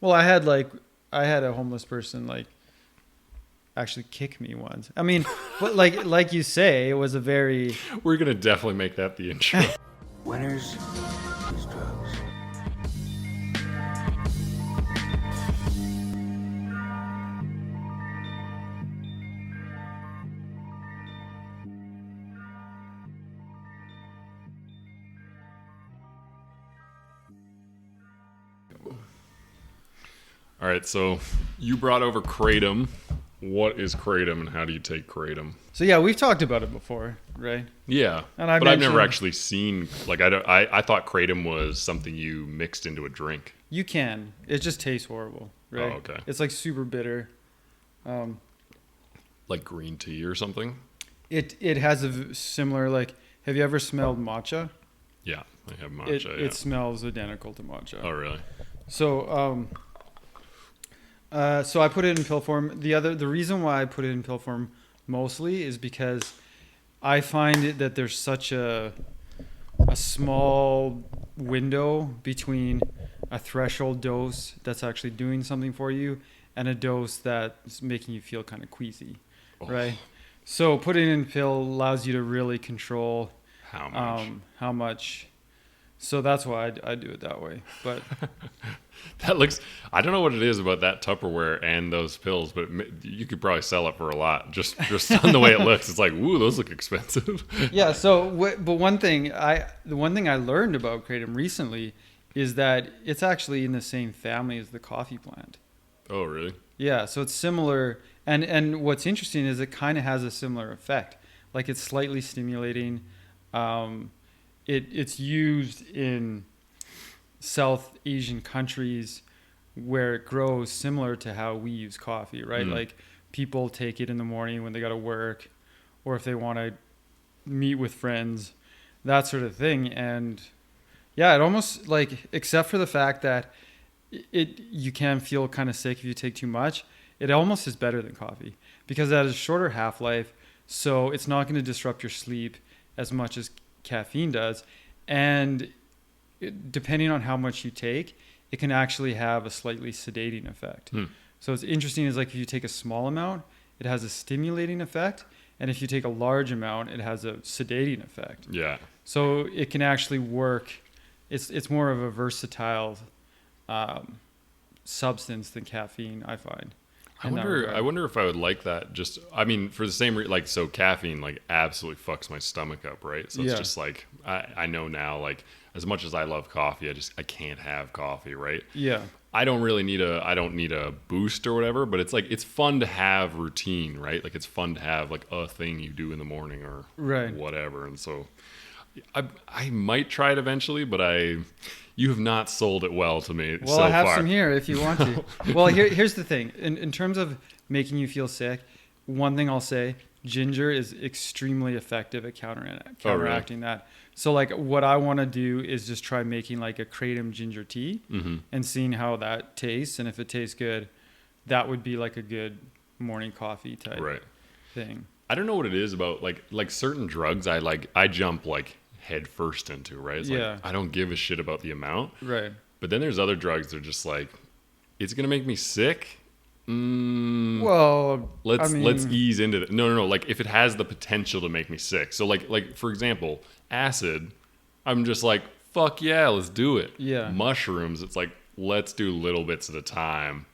Well, I had a homeless person like actually kick me once. I mean, but like you say, it was a very We're gonna definitely make that the intro. Winners use drugs. All right, so you brought over Kratom. What is Kratom, and how do you take Kratom? So yeah, we've talked about it before, right? Yeah, And I but I've never mentioned- actually seen. Like, I thought Kratom was something you mixed into a drink. You can. It just tastes horrible, right? Oh, okay. It's like super bitter. Like green tea or something. It has a similar like. Have you ever smelled matcha? Yeah, I have matcha. Yeah. It smells identical to matcha. Oh, really? So so I put it in pill form. The reason why I put it in pill form mostly is because I find it that there's such a small window between a threshold dose that's actually doing something for you and a dose that's making you feel kind of queasy, right? So putting it in pill allows you to really control How much? how much. So that's why I do it that way. But That looks. I don't know what it is about that Tupperware and those pills, but you could probably sell it for a lot. Just on the way it looks, it's like, ooh, those look expensive. yeah. So, but the one thing I learned about kratom recently is that it's actually in the same family as the coffee plant. Oh, really? Yeah. So it's similar, and what's interesting is it kind of has a similar effect. Like it's slightly stimulating. It's used in South Asian countries where it grows similar to how we use coffee, right? Mm. Like people take it in the morning when they got to work or if they want to meet with friends, that sort of thing. And yeah, it almost like, except for the fact that you can feel kind of sick if you take too much, it almost is better than coffee because it has a shorter half-life. So it's not going to disrupt your sleep as much as caffeine does. And depending on how much you take, it can actually have a slightly sedating effect. So it's interesting is like if you take a small amount, it has a stimulating effect. And if you take a large amount, it has a sedating effect. Yeah. So it can actually work. It's more of a versatile substance than caffeine, I find. I wonder if I would like that. Just, I mean, for the same reason, like, so caffeine, like, absolutely fucks my stomach up, right? So it's Yeah. just like, I know now, like, as much as I love coffee, I can't have coffee, right? Yeah. I don't need a boost or whatever, but it's like, it's fun to have routine, right? Like, it's fun to have like a thing you do in the morning or Right. whatever. And so I might try it eventually, but you have not sold it well to me Well, so I have far. some here if you want to. Well, here's the thing. In terms of making you feel sick, one thing I'll say, ginger is extremely effective at counteracting that. So like what I want to do is just try making like a Kratom ginger tea and seeing how that tastes. And if it tastes good, that would be like a good morning coffee type thing. I don't know what it is about like certain drugs I jump like head first into, right? It's like I don't give a shit about the amount. Right. But then there's other drugs that are just like, it's gonna make me sick. Well, let's ease into it. No. Like if it has the potential to make me sick. So like for example, acid, I'm just like, fuck yeah, let's do it. Yeah. Mushrooms, it's like, let's do little bits at a time.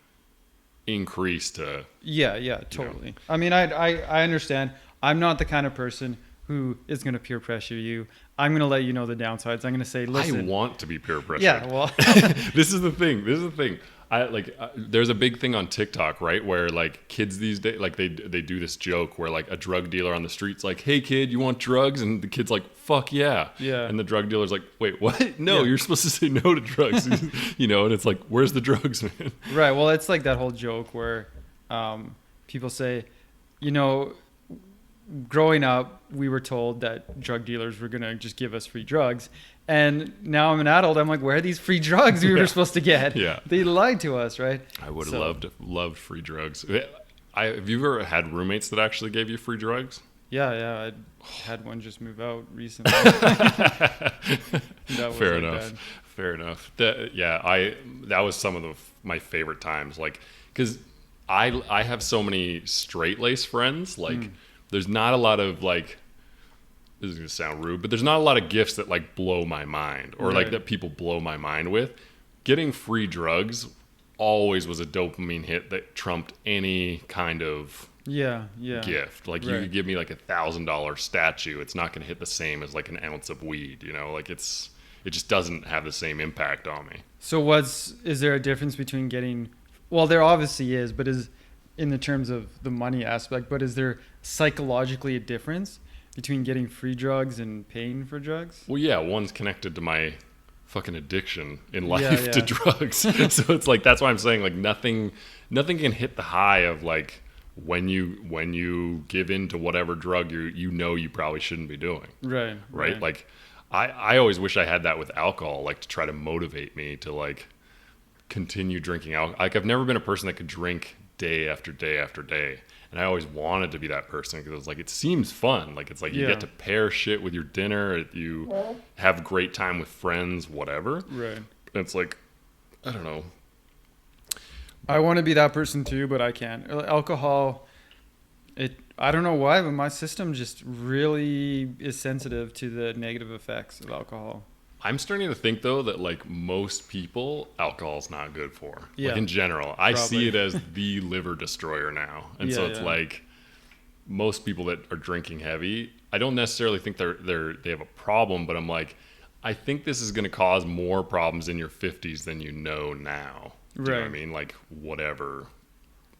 Increase to Yeah, totally. I mean, I understand. I'm not the kind of person who is going to peer pressure you. I'm going to let you know the downsides. I'm going to say, listen. I want to be peer pressured. Yeah, well. This is the thing. There's a big thing on TikTok, right? Where like kids these days, like they do this joke where like a drug dealer on the street's like, hey kid, you want drugs? And the kid's like, fuck yeah. Yeah. And the drug dealer's like, wait, what? No, you're supposed to say no to drugs. And it's like, where's the drugs, man? Right. Well, it's like that whole joke where people say, growing up, we were told that drug dealers were going to just give us free drugs. And now I'm an adult. I'm like, where are these free drugs we were supposed to get? Yeah. They lied to us, right? I would have loved free drugs. Have you ever had roommates that actually gave you free drugs? Yeah. I had one just move out recently. Fair enough. Fair enough. That was some of my favorite times. Like, because I have so many straight lace friends. Like, there's not a lot of like. This is gonna sound rude, but there's not a lot of gifts that like blow my mind or like that people blow my mind with. Getting free drugs always was a dopamine hit that trumped any kind of gift. Like you could give me like $1,000 statue, it's not gonna hit the same as like an ounce of weed. You know, like it just doesn't have the same impact on me. So is there a difference between getting? Well, there obviously is, but is in the terms of the money aspect. But is there psychologically a difference between getting free drugs and paying for drugs? Well, yeah, one's connected to my fucking addiction in life to drugs. So it's like, that's why I'm saying like nothing can hit the high of like when you give in to whatever drug you probably shouldn't be doing. Right. Like I always wish I had that with alcohol, like to try to motivate me to like continue drinking alcohol. Like I've never been a person that could drink day after day after day. And I always wanted to be that person because it was like, it seems fun. Like, it's like you get to pair shit with your dinner. You have great time with friends, whatever. Right. And it's like, I don't know. I want to be that person too, but I can't. Alcohol, I don't know why, but my system just really is sensitive to the negative effects of alcohol. I'm starting to think though that like most people, alcohol's not good for. Yeah. Like in general, I see it as the liver destroyer now, and so it's like most people that are drinking heavy, I don't necessarily think they have a problem, but I'm like, I think this is going to cause more problems in your 50s than you know now. Do you know what I mean? Like whatever.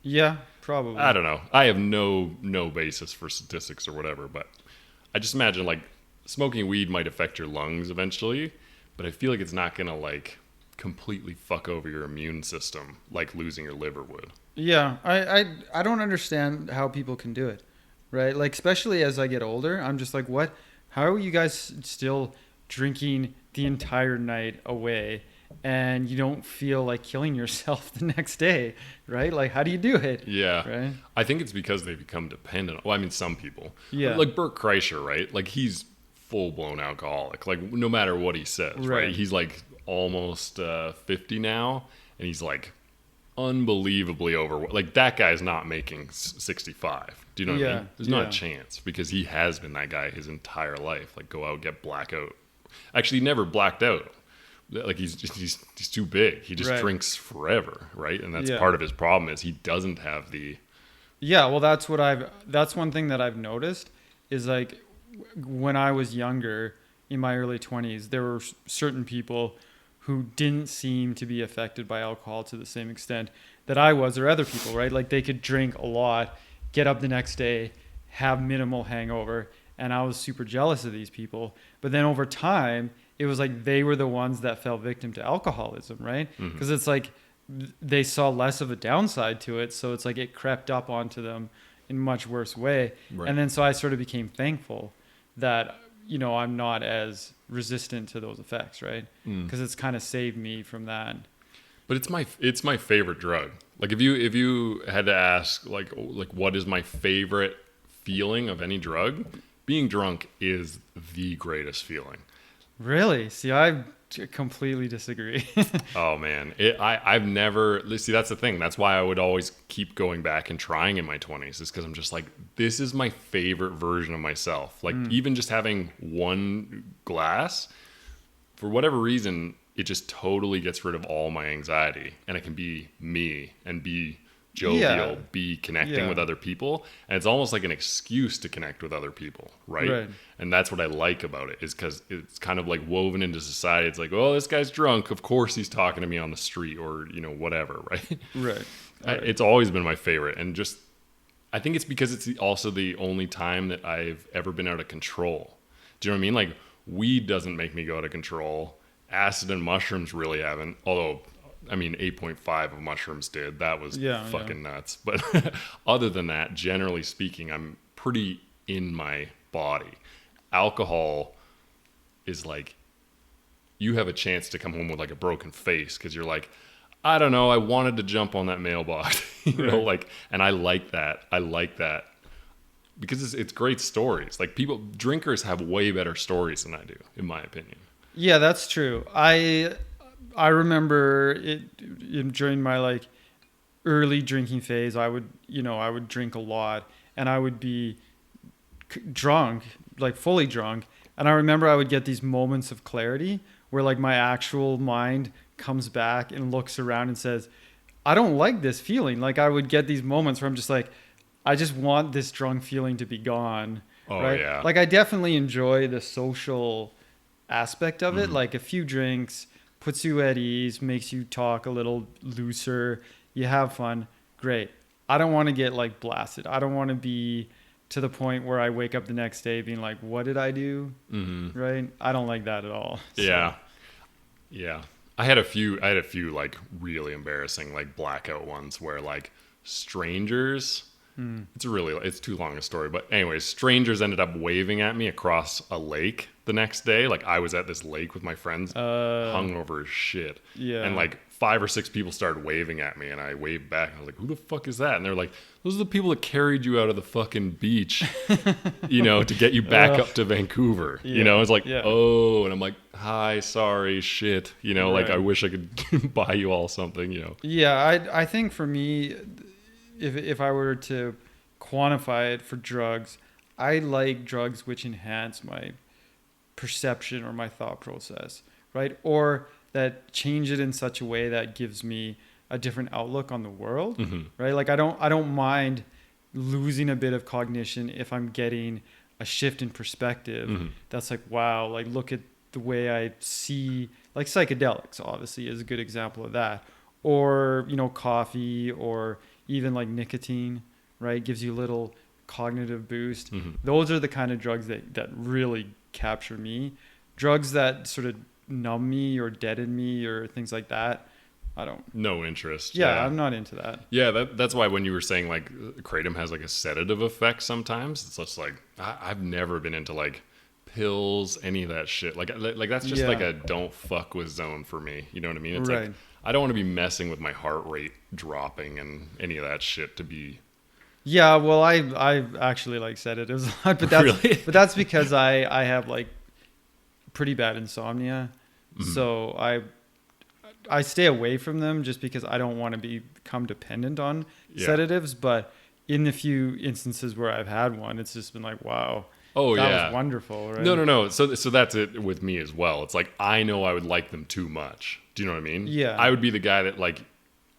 Yeah, probably. I don't know. I have no basis for statistics or whatever, but I just imagine like smoking weed might affect your lungs eventually, but I feel like it's not going to like completely fuck over your immune system like losing your liver would. Yeah, I don't understand how people can do it, right? Like, especially as I get older, I'm just like, what? How are you guys still drinking the entire night away and you don't feel like killing yourself the next day, right? Like, how do you do it? Yeah. Right? I think it's because they become dependent. Well, I mean, some people. Yeah. Like Bert Kreischer, right? Like, he's full-blown alcoholic. Like, no matter what he says, right? He's, like, almost 50 now, and he's, like, unbelievably overweight. Like, that guy's not making 65. Do you know what I mean? There's not a chance, because he has been that guy his entire life. Like, go out, get blackout. Actually, he never blacked out. Like, he's too big. He just drinks forever, right? And that's part of his problem is he doesn't have the... Yeah, well, that's one thing that I've noticed is, like, when I was younger, in my early 20s, there were certain people who didn't seem to be affected by alcohol to the same extent that I was, or other people, right? Like, they could drink a lot, get up the next day, have minimal hangover, and I was super jealous of these people. But then over time, it was like they were the ones that fell victim to alcoholism, right? Because it's like they saw less of a downside to it, so it's like it crept up onto them in a much worse way. Right. And then so I sort of became thankful that, you know, I'm not as resistant to those effects, right? Because it's kind of saved me from that. But it's my favorite drug. Like if you had to ask like what is my favorite feeling of any drug, being drunk is the greatest feeling. Really? See, I completely disagree. Oh man, I've never see. That's the thing. That's why I would always keep going back and trying in my 20s. Is because I'm just like, this is my favorite version of myself. Like even just having one glass, for whatever reason, it just totally gets rid of all my anxiety, and I can be me and be jovial, be connecting with other people, and it's almost like an excuse to connect with other people, right? And that's what I like about it, is because it's kind of like woven into society. It's like, oh, this guy's drunk, of course he's talking to me on the street, or you know, whatever, right? It's always been my favorite, and just I think it's because it's also the only time that I've ever been out of control. Do you know what I mean? Like, weed doesn't make me go out of control. Acid and mushrooms really haven't, although I mean, 8.5 of mushrooms did. That was fucking nuts. But other than that, generally speaking, I'm pretty in my body. Alcohol is like, you have a chance to come home with like a broken face because you're like, I don't know, I wanted to jump on that mailbox. you know, like, and I like that. I like that because it's great stories. Like, drinkers have way better stories than I do, in my opinion. Yeah, that's true. I remember during my like early drinking phase, I would drink a lot and I would be drunk, like fully drunk. And I remember I would get these moments of clarity where like my actual mind comes back and looks around and says, I don't like this feeling. Like I would get these moments where I'm just like, I just want this drunk feeling to be gone. Oh, right? yeah. Like I definitely enjoy the social aspect of it. Mhm. Like a few drinks puts you at ease, makes you talk a little looser. You have fun. Great. I don't want to get like blasted. I don't want to be to the point where I wake up the next day being like, what did I do? Mm-hmm. Right. I don't like that at all. So, Yeah. Yeah. I had a few like really embarrassing like blackout ones where like strangers, it's too long a story, but anyways, strangers ended up waving at me across a lake the next day. Like I was at this lake with my friends, hungover as shit. Yeah. And like 5 or 6 people started waving at me and I waved back. I was like, who the fuck is that? And they're like, those are the people that carried you out of the fucking beach, to get you back up to Vancouver. Yeah. It's like, Yeah. oh, and I'm like, hi, sorry, shit. Like I Right. wish I could buy you all something, Yeah. I think for me, if I were to quantify it for drugs, I like drugs which enhance my perception or my thought process, right? Or that change it in such a way that gives me a different outlook on the world, right? Like I don't mind losing a bit of cognition if I'm getting a shift in perspective. That's like, wow, like look at the way I see, like psychedelics obviously is a good example of that. Or, coffee or even like nicotine, right? Gives you a little cognitive boost. Those are the kind of drugs that really capture me. Drugs that sort of numb me or deaden me or things like that, I don't. No interest. Yeah, I'm not into that. Yeah, that's why when you were saying like kratom has like a sedative effect sometimes, it's just like I've never been into like pills, any of that shit. Like that's just like a don't fuck with zone for me. You know what I mean? It's Right. like I don't want to be messing with my heart rate dropping and any of that shit to be. Yeah, well, I actually like sedatives a lot, but that's Really? but that's because I have like pretty bad insomnia, so I stay away from them just because I don't want to become dependent on sedatives. But in the few instances where I've had one, it's just been like, wow, Oh that yeah, was wonderful, right? No. So that's it with me as well. It's like I know I would like them too much. Do you know what I mean? Yeah. I would be the guy that like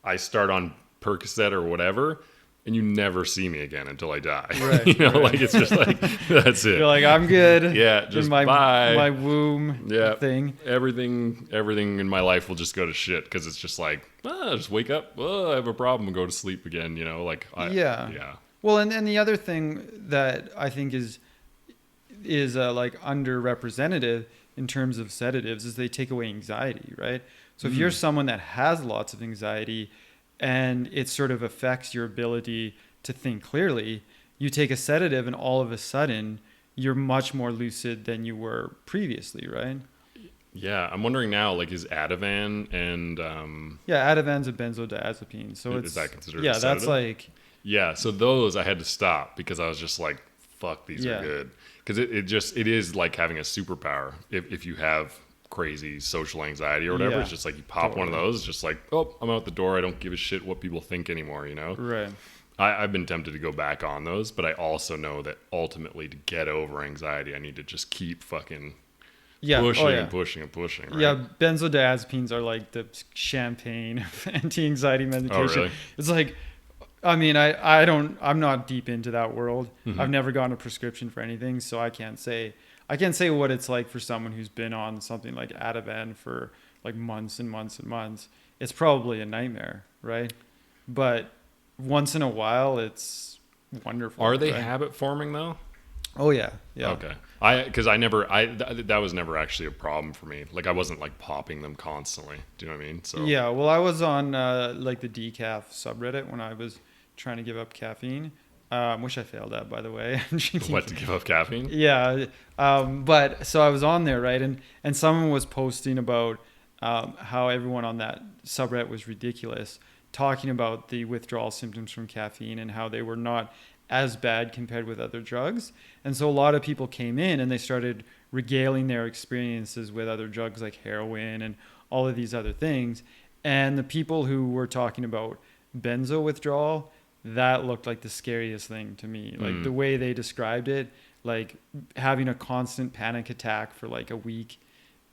I start on Percocet or whatever, and you never see me again until I die. Right, right. Like it's just like that's it. You're like, I'm good. Yeah, in just my bye. my womb thing. Everything in my life will just go to shit because it's just like, just wake up, I have a problem, and go to sleep again. Yeah. Well, and the other thing that I think is like underrepresented in terms of sedatives is they take away anxiety, right? So if you're someone that has lots of anxiety and it sort of affects your ability to think clearly, you take a sedative and all of a sudden you're much more lucid than you were previously, right? Yeah, I'm wondering now, like, is Ativan and Ativan's a benzodiazepine, so is that considered a that's sedative? like so those I had to stop because I was just like, fuck, these are good. Because it is like having a superpower if you have crazy social anxiety or whatever. Yeah, It's just like you pop one of those, it's just like, oh, I'm out the door. I don't give a shit what people think anymore, Right. I've been tempted to go back on those, but I also know that ultimately to get over anxiety, I need to just keep fucking pushing and pushing and pushing. Right? Yeah, benzodiazepines are like the champagne of anti-anxiety medication. Oh, really? It's like, I mean, I'm not deep into that world. I've never gotten a prescription for anything, so I can't say what it's like for someone who's been on something like Ativan for like months and months and months. It's probably a nightmare, right? But once in a while, it's wonderful. Are they right? habit forming though? Oh yeah. Okay. That was never actually a problem for me. Like I wasn't like popping them constantly. Do you know what I mean? So yeah. Well, I was on like the decaf subreddit when I was trying to give up caffeine, which I failed at, by the way. What, to give up caffeine? Yeah. But so I was on there, right? And someone was posting about how everyone on that subreddit was ridiculous, talking about the withdrawal symptoms from caffeine and how they were not as bad compared with other drugs. And so a lot of people came in and they started regaling their experiences with other drugs like heroin and all of these other things. And the people who were talking about benzo withdrawal, that looked like the scariest thing to me. Like the way they described it, like having a constant panic attack for like a week.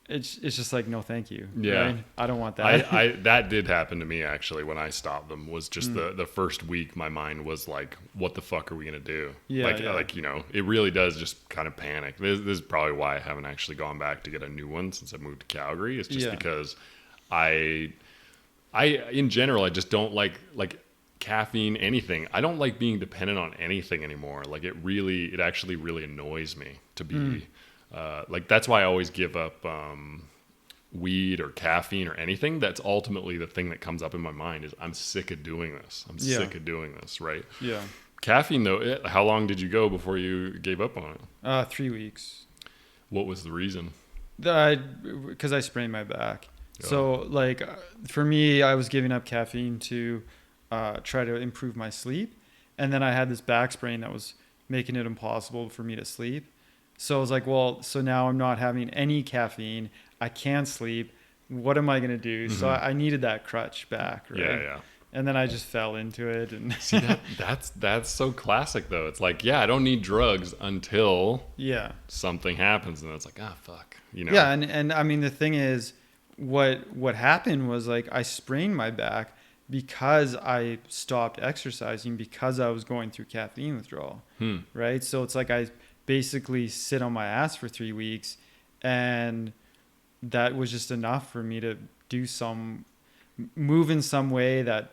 It's just like, no, thank you. Yeah. Right? I don't want that. I that did happen to me actually when I stopped them. Was just the first week my mind was like, what the fuck are we gonna do? Yeah, like it really does just kind of panic. This is probably why I haven't actually gone back to get a new one since I moved to Calgary. It's just because I in general I just don't like caffeine, anything. I don't like being dependent on anything anymore. Like it actually really annoys me to be like, that's why I always give up weed or caffeine or anything. That's ultimately the thing that comes up in my mind is I'm sick of doing this. I'm sick of doing this, right? Yeah. Caffeine though, how long did you go before you gave up on it? 3 weeks. What was the reason? Because I sprained my back. Yeah. So like for me, I was giving up caffeine to try to improve my sleep. And then I had this back sprain that was making it impossible for me to sleep. So I was like, well, so now I'm not having any caffeine. I can't sleep. What am I going to do? So I needed that crutch back. Right? Yeah. And then I just fell into it. And see, that's so classic though. It's like, yeah, I don't need drugs until something happens. And then it's like, fuck, you know? Yeah. And I mean, the thing is, what happened was like, I sprained my back because I stopped exercising because I was going through caffeine withdrawal. Right. So it's like, I basically sit on my ass for 3 weeks, and that was just enough for me to move in some way that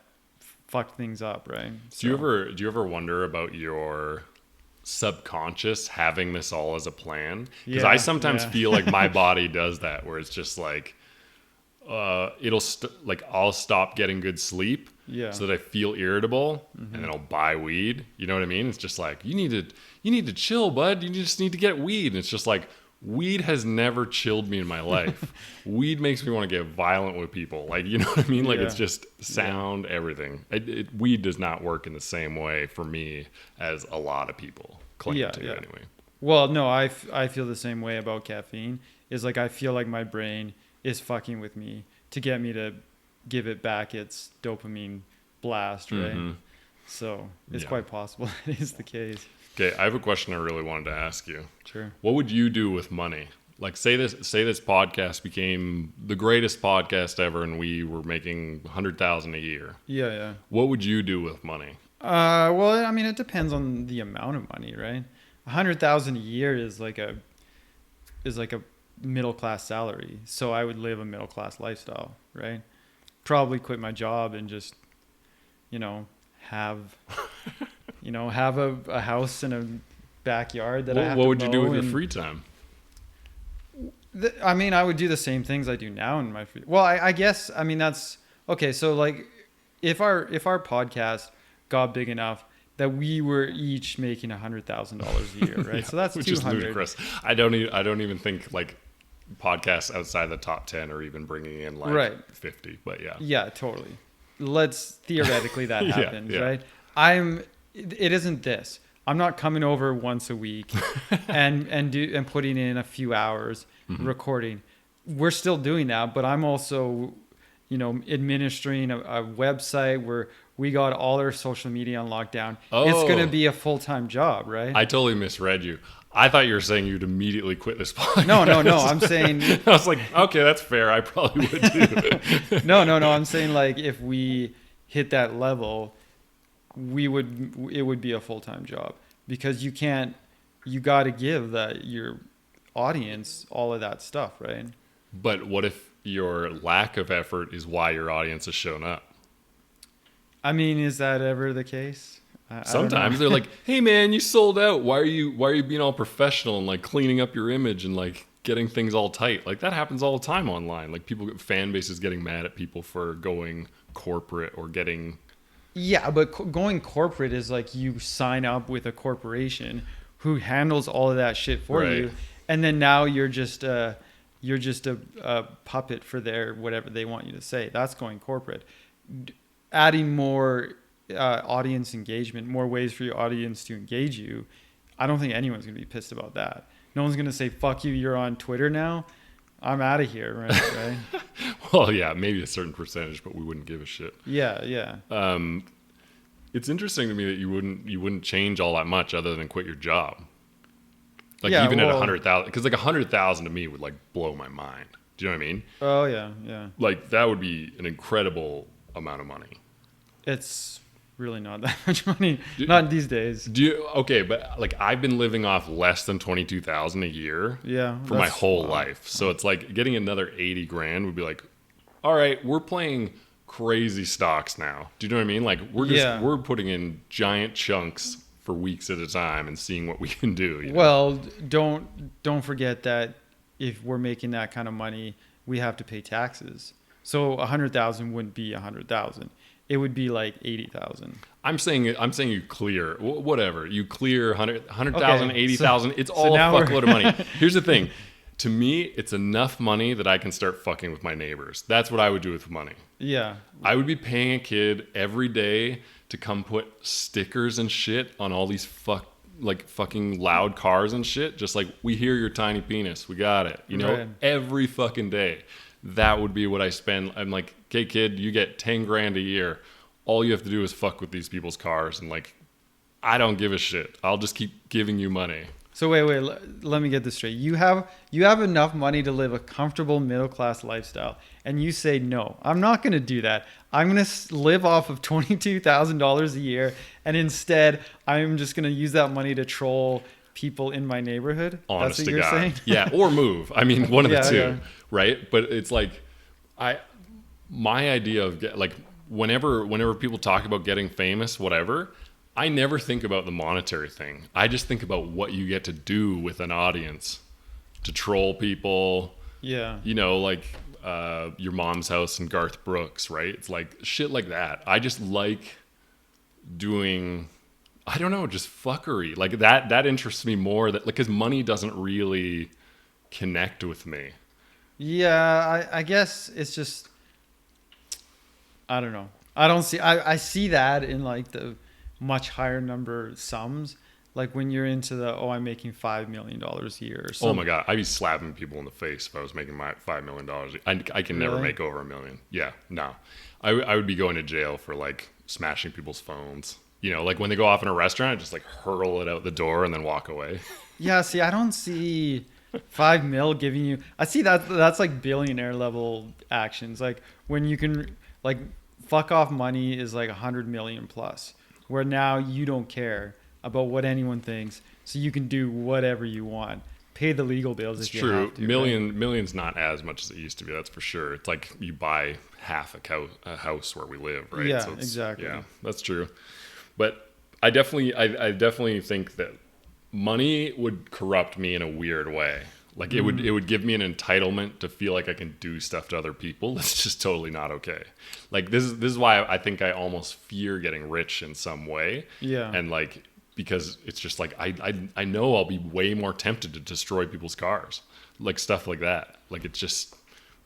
fucked things up, right? So, do you ever wonder about your subconscious having this all as a plan? Because I sometimes feel like my body does that, where it's just like I'll stop getting good sleep so that I feel irritable, and then I'll buy weed. You know what I mean? It's just like, you need to chill, bud. You just need to get weed. And it's just like, weed has never chilled me in my life. Weed makes me want to get violent with people. Like, you know what I mean? Like, it's just sound, everything. Weed does not work in the same way for me as a lot of people claim to anyway. Well, no, I feel the same way about caffeine. Is like, I feel like my brain is fucking with me to get me to give it back its dopamine blast, right? So it's quite possible it is the case. Okay, I have a question I really wanted to ask you. Sure. What would you do with money? Like, say this podcast became the greatest podcast ever, and we were making $100,000 a year. Yeah. What would you do with money? Well, I mean, it depends on the amount of money, right? $100,000 a year is like a middle class salary. So I would live a middle class lifestyle, right? Probably quit my job and just, have a house and a backyard that I have to mow. What would you do with your free time? I mean, I would do the same things I do now in my free. Well, I guess, I mean, that's okay. So like, if our podcast got big enough that we were each making $100,000 a year, right? So that's which 200. Is ludicrous. I don't even think like podcasts outside the top 10 are even bringing in like 50, but yeah, totally. Let's theoretically that happens, right? It isn't this. I'm not coming over once a week and putting in a few hours recording. We're still doing that, but I'm also, administering a website where we got all our social media on lockdown. It's going to be a full-time job, right? I totally misread you. I thought you were saying you'd immediately quit this podcast. No. I'm saying... I was like, okay, that's fair. I probably would too. No. I'm saying like if we hit that level, it would be a full-time job, because you got to give your audience all of that stuff, right? But what if your lack of effort is why your audience has shown up? I mean, is that ever the case? Sometimes they're like, "Hey, man, you sold out. Why are you being all professional and like cleaning up your image and like getting things all tight?" Like that happens all the time online. Like fan bases getting mad at people for going corporate or getting. Yeah, but going corporate is like you sign up with a corporation who handles all of that shit for you, and then now you're just a puppet for their whatever they want you to say. That's going corporate. Adding more audience engagement, more ways for your audience to engage you. I don't think anyone's going to be pissed about that. No one's going to say, fuck you, you're on Twitter now. I'm out of here, right? Well, yeah, maybe a certain percentage, but we wouldn't give a shit. Yeah. It's interesting to me that you wouldn't change all that much other than quit your job. Like Yeah, even at well- 100,000, because like 100,000 to me would like blow my mind. Do you know what I mean? Oh yeah. Like that would be an incredible amount of money. It's really not that much money. Not these days. Okay, but like I've been living off less than 22,000 a year Yeah. for my that's- whole wow. life. So it's like getting another 80 grand would be like, all right, we're playing crazy stocks now. Do you know what I mean? Like we're putting in giant chunks for weeks at a time and seeing what we can do. You know? Well, don't forget that if we're making that kind of money, we have to pay taxes. So 100,000 wouldn't be 100,000. It would be like 80,000. I'm saying you clear whatever. You clear 100,000, Okay, 80,000. It's so all a now we're- fuckload of money. Here's the thing. To me, it's enough money that I can start fucking with my neighbors. That's what I would do with money. Yeah. I would be paying a kid every day to come put stickers and shit on all these fucking loud cars and shit. Just like, we hear your tiny penis. We got it. You know, Right. every fucking day. That would be what I spend. I'm like, okay, kid, you get 10 grand a year. All you have to do is fuck with these people's cars. And like, I don't give a shit. I'll just keep giving you money. So wait, let me get this straight. You have enough money to live a comfortable middle class lifestyle, and you say no. I'm not going to do that. I'm going to live off of $22,000 a year, and I'm just going to use that money to troll people in my neighborhood. Honest That's what to you're God. saying? Yeah, or move. I mean, one of the Yeah, two, yeah. right? But it's like, my idea of like whenever people talk about getting famous, whatever, I never think about the monetary thing. I just think about what you get to do with an audience, to troll people. Yeah. You know, like Your Mom's House and Garth Brooks, right? It's like shit like that. I just like doing, I don't know, just fuckery. Like that interests me more, that like, because money doesn't really connect with me. Yeah, I guess it's just, I don't know. I see that in like the much higher number sums. Like when you're into I'm making $5 million a year or something. Oh my God, I'd be slapping people in the face if I was making my $5 million. I can never Really? make over $1 million. Yeah, no. I would be going to jail for like smashing people's phones. You know, like when they go off in a restaurant, I just like hurl it out the door and then walk away. Yeah, see, I don't see 5 mil giving you. I see that's like billionaire level actions. Like when you can, like, fuck off money is like 100 million plus, where now you don't care about what anyone thinks, so you can do whatever you want. Pay the legal bills It's if you true. have to. Million's not as much as it used to be. That's for sure. It's like you buy half a house where we live, right? Yeah, it's, exactly. Yeah, that's true. But I definitely think that money would corrupt me in a weird way. Like it would give me an entitlement to feel like I can do stuff to other people. That's just totally not okay. Like this is why I think I almost fear getting rich in some way. Yeah. And like, because it's just like I know I'll be way more tempted to destroy people's cars, like stuff like that. Like it's just,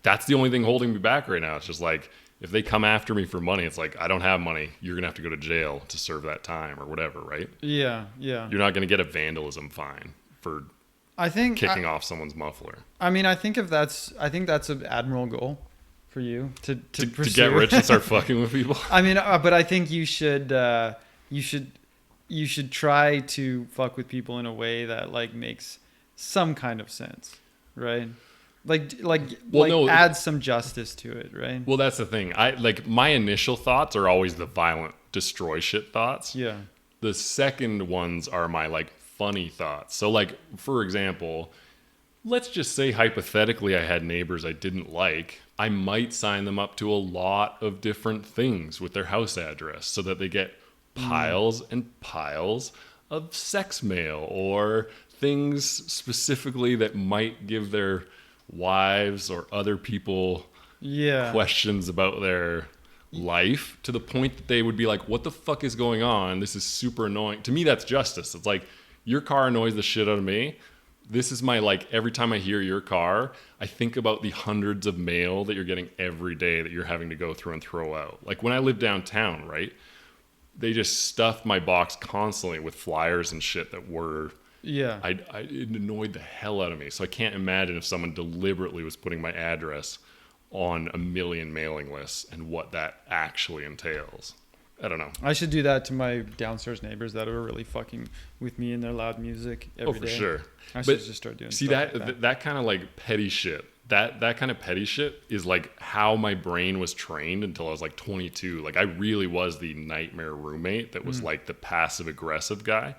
that's the only thing holding me back right now. It's just like, if they come after me for money, it's like, I don't have money. You're gonna have to go to jail to serve that time or whatever, right? Yeah. You're not gonna get a vandalism fine for I think kicking off someone's muffler. I mean, I think that's an admirable goal for you to To pursue. get rich and start fucking with people. I mean, but I think you should try to fuck with people in a way that like makes some kind of sense, right? Add some justice to it, right? Well, that's the thing. My initial thoughts are always the violent, destroy shit thoughts. Yeah. The second ones are my like funny thoughts. So like, for example, let's just say hypothetically I had neighbors I didn't like. I might sign them up to a lot of different things with their house address so that they get piles and piles of sex mail or things specifically that might give their wives or other people questions about their life, to the point that they would be like, what the fuck is going on? This is super annoying. To me, that's justice. It's like, your car annoys the shit out of me. This is my, like, every time I hear your car, I think about the hundreds of mail that you're getting every day that you're having to go through and throw out. Like when I lived downtown, right? They just stuffed my box constantly with flyers and shit that were Yeah. It annoyed the hell out of me. So I can't imagine if someone deliberately was putting my address on a million mailing lists and what that actually entails. I don't know. I should do that to my downstairs neighbors that are really fucking with me and their loud music every day. For sure. I should just start doing see stuff that like that kind of like petty shit. That kind of petty shit is like how my brain was trained until I was like 22. Like I really was the nightmare roommate that was like the passive aggressive guy.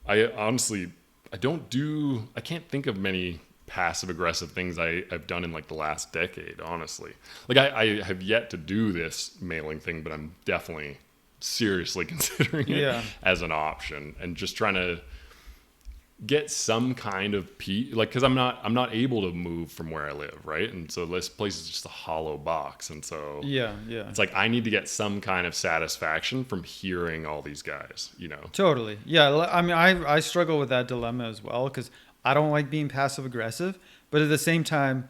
I honestly, I can't think of many passive aggressive things I've done in like the last decade, honestly. Like I have yet to do this mailing thing, but I'm definitely seriously considering it as an option and just trying to get some kind of like, because I'm not able to move from where I live, right? And so this place is just a hollow box, and so it's like I need to get some kind of satisfaction from hearing all these guys, you know. Totally. Yeah, I mean, I struggle with that dilemma as well, because I don't like being passive aggressive, but at the same time,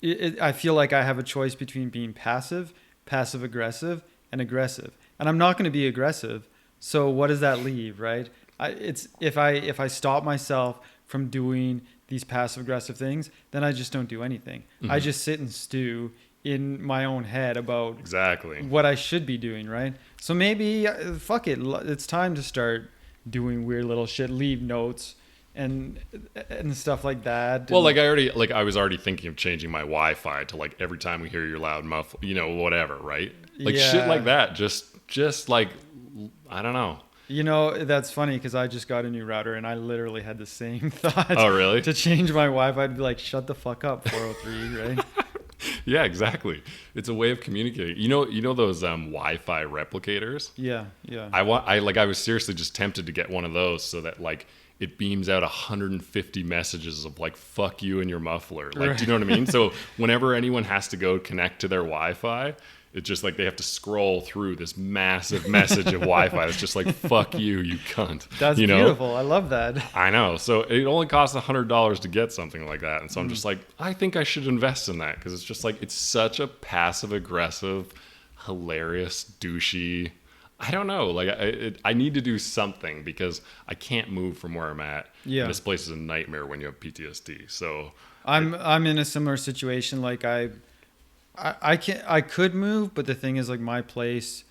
I feel like I have a choice between being passive aggressive, and aggressive, and I'm not going to be aggressive. So what does that leave, right? It's if I stop myself from doing these passive aggressive things, then I just don't do anything. I just sit and stew in my own head about exactly what I should be doing, right? So maybe fuck it, it's time to start doing weird little shit, leave notes and stuff like that. Well, I was already thinking of changing my Wi-Fi to like every time we hear your loud muffle, you know, whatever, right? Like shit like that. Just like, I don't know. You know, that's funny because I just got a new router and I literally had the same thought. Oh, really? To change my Wi-Fi, I'd be like, shut the fuck up, 403, right? Yeah, exactly. It's a way of communicating. You know those Wi-Fi replicators? Yeah. I was seriously just tempted to get one of those so that like it beams out 150 messages of like fuck you and your muffler. Like, do you know what I mean? So whenever anyone has to go connect to their Wi-Fi, it's just like they have to scroll through this massive message of Wi-Fi. It's just like, fuck you, you cunt. That's beautiful. I love that. I know. So it only costs $100 to get something like that. And so I'm just like, I think I should invest in that because it's just like, it's such a passive aggressive, hilarious, douchey. I don't know. Like I need to do something because I can't move from where I'm at. Yeah. And this place is a nightmare when you have PTSD. So I'm in a similar situation. Like I could move, but the thing is, like, my place,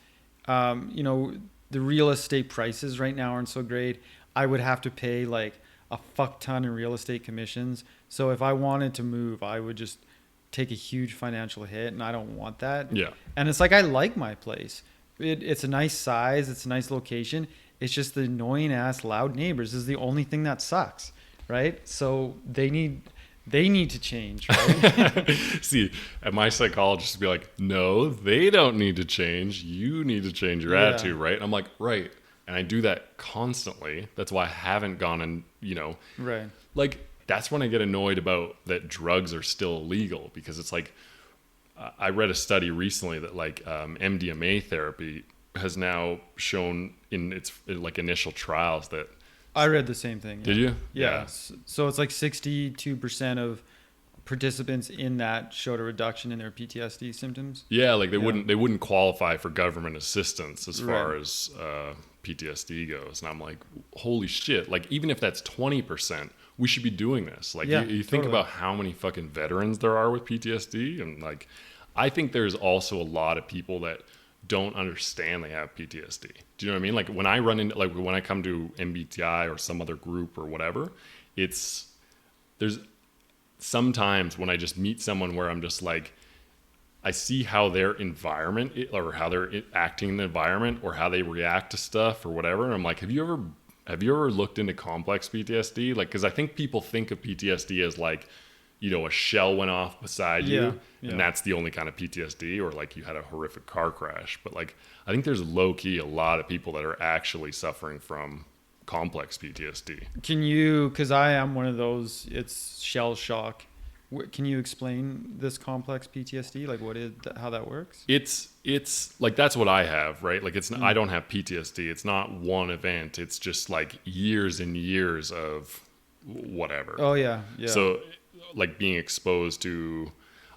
you know, the real estate prices right now aren't so great. I would have to pay like a fuck ton in real estate commissions. So if I wanted to move, I would just take a huge financial hit, and I don't want that. Yeah. And it's like, I like my place. It's a nice size. It's a nice location. It's just the annoying ass loud neighbors is the only thing that sucks, right? So they need to change, right? See, and my psychologist would be like, no, they don't need to change. You need to change your attitude, right? And I'm like, right. And I do that constantly. That's why I haven't gone and, you know, right. Like, that's when I get annoyed about that drugs are still illegal because it's like, I read a study recently that like MDMA therapy has now shown in its like initial trials that I read the same thing. Did you? Yeah. So it's like 62% of participants in that showed a reduction in their PTSD symptoms. Yeah, like they wouldn't qualify for government assistance as far as PTSD goes. And I'm like, holy shit! Like even if that's 20%, we should be doing this. Like you think about how many fucking veterans there are with PTSD, and like I think there's also a lot of people that don't understand they have PTSD. Do you know what I mean? Like when I run into, like when I come to MBTI or some other group or whatever, there's sometimes when I just meet someone where I'm just like, I see how their environment or how they're acting in the environment or how they react to stuff or whatever. And I'm like, have you ever looked into complex PTSD? Like, cause I think people think of PTSD as like, you know, a shell went off beside you and that's the only kind of PTSD, or like you had a horrific car crash. But like, I think there's low key a lot of people that are actually suffering from complex PTSD. Can you, cause I am one of those, it's shell shock. Can you explain this complex PTSD? Like how that works? It's like, that's what I have, right? Like it's, I don't have PTSD. It's not one event. It's just like years and years of whatever. Oh yeah. Yeah. So like being exposed to,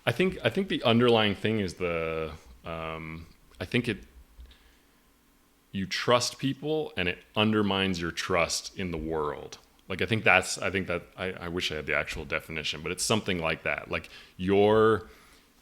I think the underlying thing is you trust people and it undermines your trust in the world. Like I think that I wish I had the actual definition, but it's something like that. Like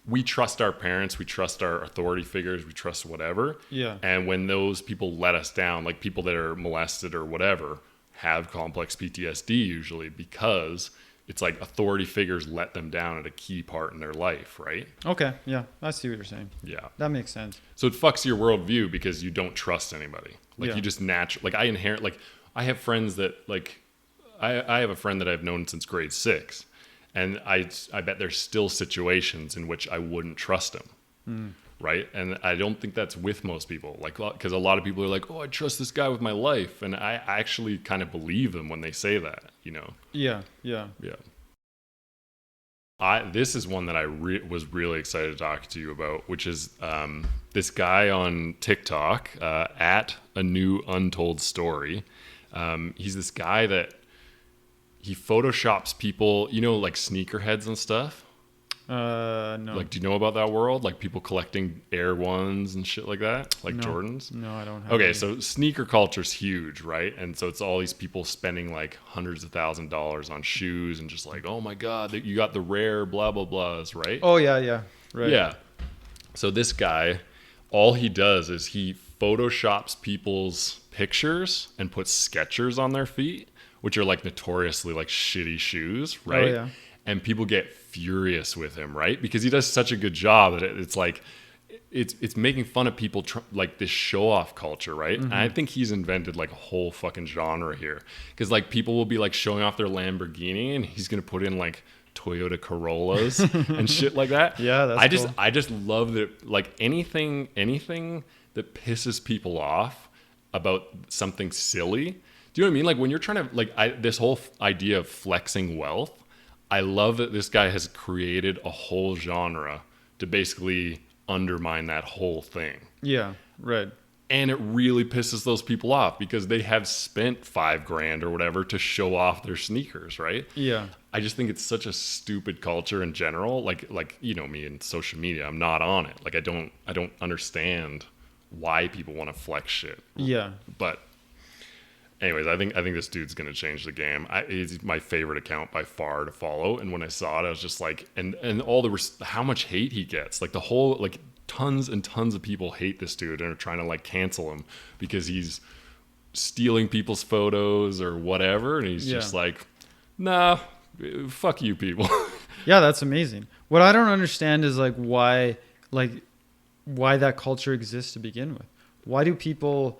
we trust our parents, we trust our authority figures, we trust whatever. Yeah. And when those people let us down, like people that are molested or whatever, have complex PTSD usually because it's like authority figures let them down at a key part in their life, right? Okay. Yeah. I see what you're saying. Yeah. That makes sense. So it fucks your worldview because you don't trust anybody. Like Yeah. you just like I have friends that like, I have a friend that I've known since grade 6, and I bet there's still situations in which I wouldn't trust him, right? And I don't think that's with most people, like because a lot of people are like, oh, I trust this guy with my life, and I actually kind of believe them when they say that, you know? Yeah. Yeah. Yeah. This is one that I was really excited to talk to you about, which is this guy on TikTok at a new untold story. He's this guy that he photoshops people, you know, like sneakerheads and stuff. No. Like, do you know about that world? Like people collecting Air Ones and shit like that, like No. Jordans. No, I don't have Okay, any. so sneaker culture's huge, right? And so it's all these people spending like hundreds of $1,000s on shoes and just like, oh my god, you got the rare blah blah blahs, right? Oh yeah, yeah. Right. Yeah. So this guy, all he does is he photoshops people's pictures and puts Skechers on their feet, which are like notoriously like shitty shoes, right? Oh, yeah. And people get furious with him, right? Because he does such a good job that it's like it's making fun of people like this show off culture, right? And I think he's invented like a whole fucking genre here, because like people will be like showing off their Lamborghini and he's gonna put in like Toyota Corollas and shit like that. Yeah, that's cool. I just love that, like anything that pisses people off about something silly. Do you know what I mean? Like when you're trying to like this whole idea of flexing wealth, I love that this guy has created a whole genre to basically undermine that whole thing. Yeah. Right. And it really pisses those people off because they have spent $5,000 or whatever to show off their sneakers, right? Yeah. I just think it's such a stupid culture in general. Like you know me in social media, I'm not on it. Like I don't understand why people want to flex shit. Yeah. But anyways, I think this dude's gonna change the game. He's my favorite account by far to follow. And when I saw it, I was just like, and all how much hate he gets. Like the whole like tons and tons of people hate this dude and are trying to like cancel him because he's stealing people's photos or whatever. And he's just like, nah, fuck you people. Yeah, that's amazing. What I don't understand is like why that culture exists to begin with. Why do people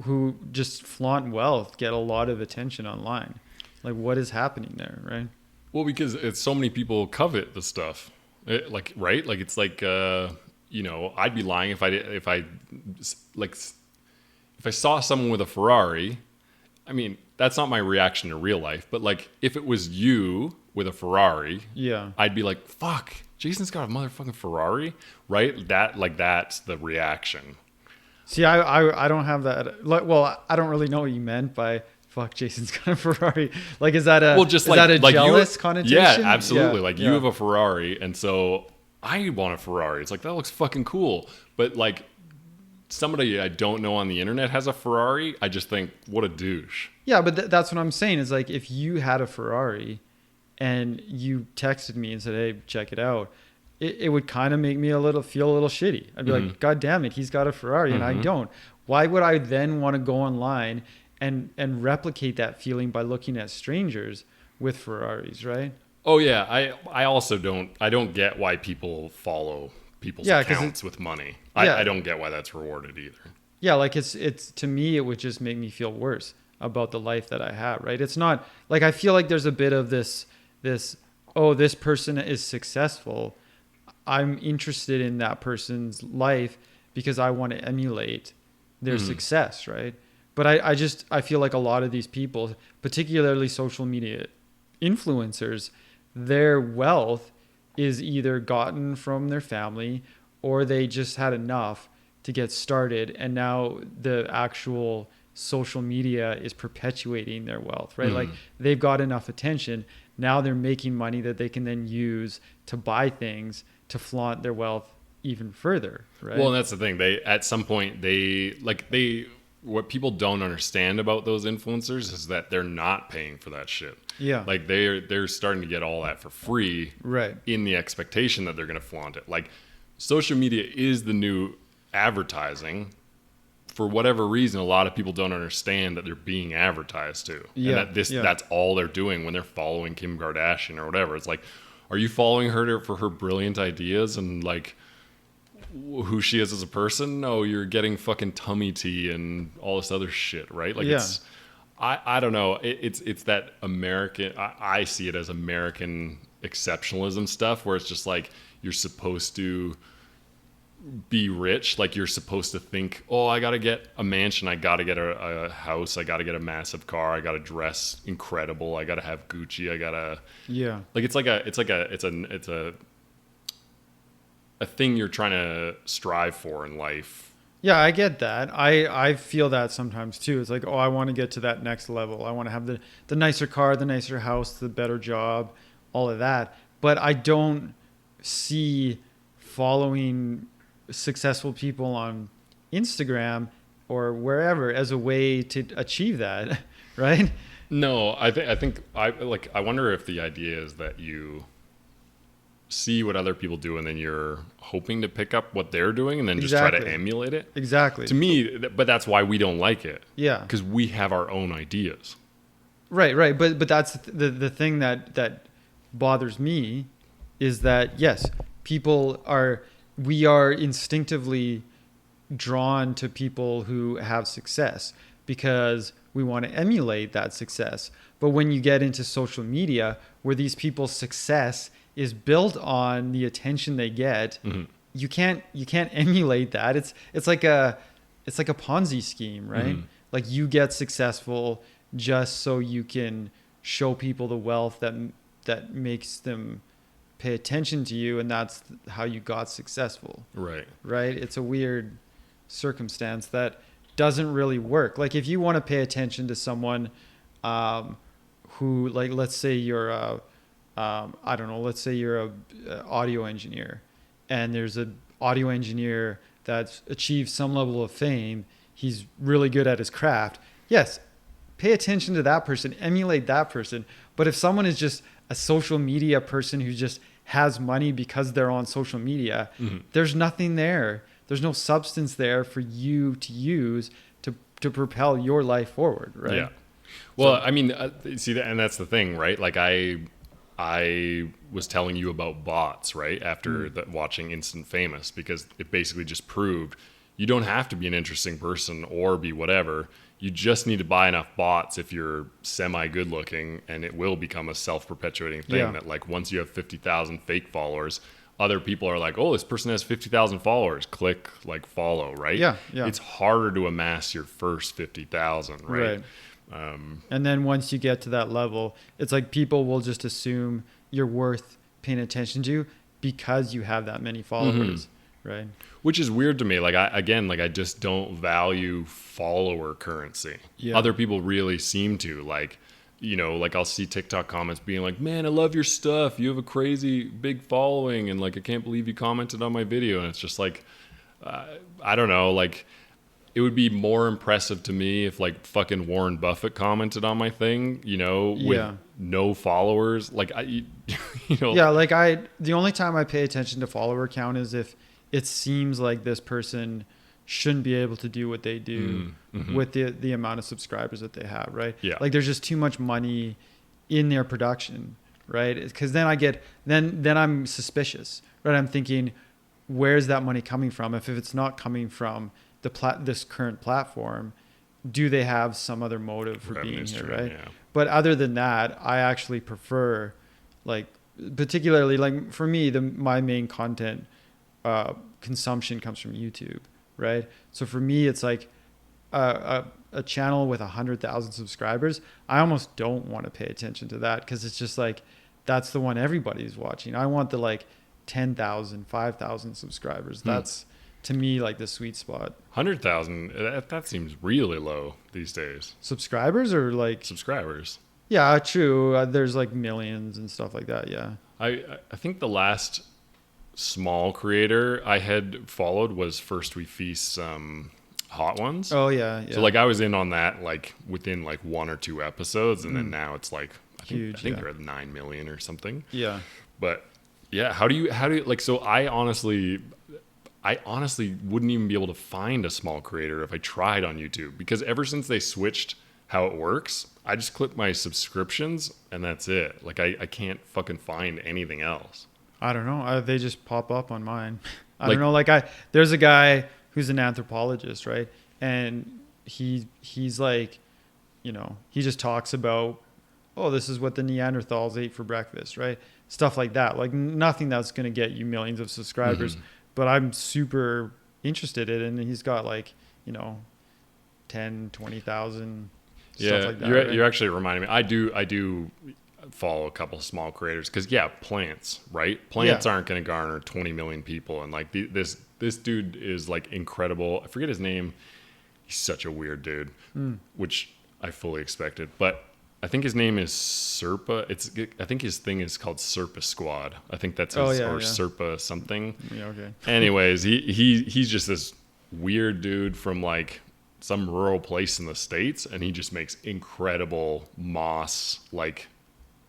who just flaunt wealth get a lot of attention online? Like what is happening there, right? Well, because it's so many people covet the stuff. Right? Like it's like you know, I'd be lying if I saw someone with a Ferrari. I mean, that's not my reaction in real life, but like if it was you with a Ferrari, Yeah. I'd be like, fuck, Jason's got a motherfucking Ferrari, right? That's the reaction. See, I don't have that. Like, well, I don't really know what you meant by fuck Jason's got a Ferrari. Like, is that a jealous connotation? Yeah, absolutely. Yeah, like you have a Ferrari, and so I want a Ferrari. It's like that looks fucking cool. But like somebody I don't know on the internet has a Ferrari, I just think what a douche. Yeah, but that's what I'm saying. Is like if you had a Ferrari and you texted me and said, "Hey, check it out," it would kind of make me feel a little shitty. I'd be like, "God damn it, he's got a Ferrari and I don't." Why would I then want to go online and replicate that feeling by looking at strangers with Ferraris, right? Oh yeah, I also don't get why people follow people's accounts with money. I don't get why that's rewarded either. Yeah, like it's to me it would just make me feel worse about the life that I have, right? It's not like I feel like there's a bit of this this person is successful. I'm interested in that person's life because I want to emulate their success, right? But I feel like a lot of these people, particularly social media influencers, their wealth is either gotten from their family or they just had enough to get started. And now the actual social media is perpetuating their wealth, right? Like they've got enough attention. Now they're making money that they can then use to buy things to flaunt their wealth even further, right? Well, and that's the thing. They at some point what people don't understand about those influencers is that they're not paying for that shit. Yeah. Like they're starting to get all that for free, Right. in the expectation that they're going to flaunt it. Like social media is the new advertising. For whatever reason, a lot of people don't understand that they're being advertised to. Yeah, And that that's all they're doing when they're following Kim Kardashian or whatever. It's like, are you following her for her brilliant ideas and like who she is as a person? No, you're getting fucking tummy tea and all this other shit, right? Like it's, I don't know. It's that American, I see it as American exceptionalism stuff where it's just like, you're supposed to be rich. Like you're supposed to think, oh, I got to get a mansion. I got to get a house. I got to get a massive car. I got to dress incredible. I got to have Gucci. I got to, like, it's a thing you're trying to strive for in life. Yeah, I get that. I feel that sometimes too. It's like, oh, I want to get to that next level. I want to have the nicer car, the nicer house, the better job, all of that. But I don't see following successful people on Instagram or wherever as a way to achieve that, right? No, I wonder if the idea is that you see what other people do and then you're hoping to pick up what they're doing and then just try to emulate it. Exactly. To me, but that's why we don't like it. Yeah. Because we have our own ideas. Right. But that's the thing that bothers me is that, yes, we are instinctively drawn to people who have success because we want to emulate that success. But when you get into social media where these people's success is built on the attention they get, you can't emulate that. It's like a Ponzi scheme, right? Like you get successful just so you can show people the wealth that makes them pay attention to you, and that's how you got successful. Right. It's a weird circumstance that doesn't really work. Like if you want to pay attention to someone who, like, let's say you're a audio engineer, and there's an audio engineer that's achieved some level of fame. He's really good at his craft. Yes, pay attention to that person, emulate that person. But if someone is just a social media person who just has money because they're on social media, there's nothing there. There's no substance there for you to use to propel your life forward, right? Yeah. Well, I mean, see that, and that's the thing, right? Like I was telling you about bots, right? After watching Instant Famous, because it basically just proved you don't have to be an interesting person or be whatever. You just need to buy enough bots if you're semi good looking, and it will become a self-perpetuating thing that, like, once you have 50,000 fake followers, other people are like, oh, this person has 50,000 followers. Click, like, follow, right? Yeah. It's harder to amass your first 50,000, right? And then once you get to that level, it's like people will just assume you're worth paying attention to because you have that many followers, right? Which is weird to me. Like I just don't value follower currency. Yeah. Other people really seem to. Like, you know, like I'll see TikTok comments being like, man, I love your stuff. You have a crazy big following. And like, I can't believe you commented on my video. And it's just like, I don't know, like, it would be more impressive to me if like fucking Warren Buffett commented on my thing, you know, with no followers. Like you know. Yeah, like the only time I pay attention to follower count is if it seems like this person shouldn't be able to do what they do with the amount of subscribers that they have, right? Yeah. Like there's just too much money in their production, right? Because then then I'm suspicious, right? I'm thinking, where's that money coming from? If it's not coming from this current platform, do they have some other motive for being here, right? Yeah. But other than that, I actually prefer, like, particularly, like, for me, my main content consumption comes from YouTube, right? So for me, it's like a channel with 100,000 subscribers. I almost don't want to pay attention to that because it's just like, that's the one everybody's watching. I want the like 10,000, 5,000 subscribers. That's, to me, like the sweet spot. 100,000, that seems really low these days. Subscribers or like? Subscribers. Yeah, true. There's like millions and stuff like that, yeah. I think the last small creator I had followed was First We Feast's Hot Ones. Oh yeah, yeah. So like I was in on that like within like 1 or 2 episodes, and then now it's like Huge, I think yeah. they're at 9 million or something. Yeah. But yeah, how do you like? So I honestly wouldn't even be able to find a small creator if I tried on YouTube, because ever since they switched how it works, I just click my subscriptions and that's it. Like I can't fucking find anything else. I don't know. They just pop up on mine. I Like- don't know. There's a guy who's an anthropologist, right? And he's like, he just talks about, oh, this is what the Neanderthals ate for breakfast, right? Stuff like that. Like nothing that's going to get you millions of subscribers, but I'm super interested in it. And he's got like, 10, 20,000 stuff like that. You're actually reminding me. I do follow a couple small creators because plants, right? Plants aren't going to garner 20 million people, and like this dude is like incredible. I forget his name. He's such a weird dude, which I fully expected. But I think his name is Serpa. I think his thing is called Serpa Squad. I think that's his, Serpa something. Yeah, okay. Anyways, he's just this weird dude from like some rural place in the States, and he just makes incredible moss like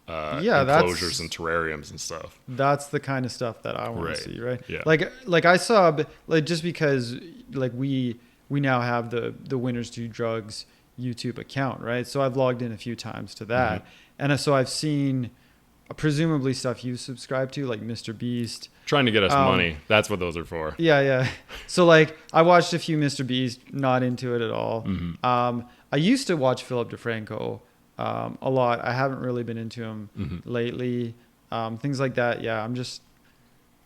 enclosures and terrariums and stuff. That's the kind of stuff that I want to see, right? Yeah. Like I saw, like, just because like we now have the Winners Do Drugs YouTube account, right? So I've logged in a few times to that, and so I've seen presumably stuff you subscribe to, like Mr. Beast. Trying to get us money. That's what those are for. Yeah. So like I watched a few Mr. Beast, not into it at all. I used to watch Philip DeFranco a lot. I haven't really been into him lately. Things like that. Yeah, I'm just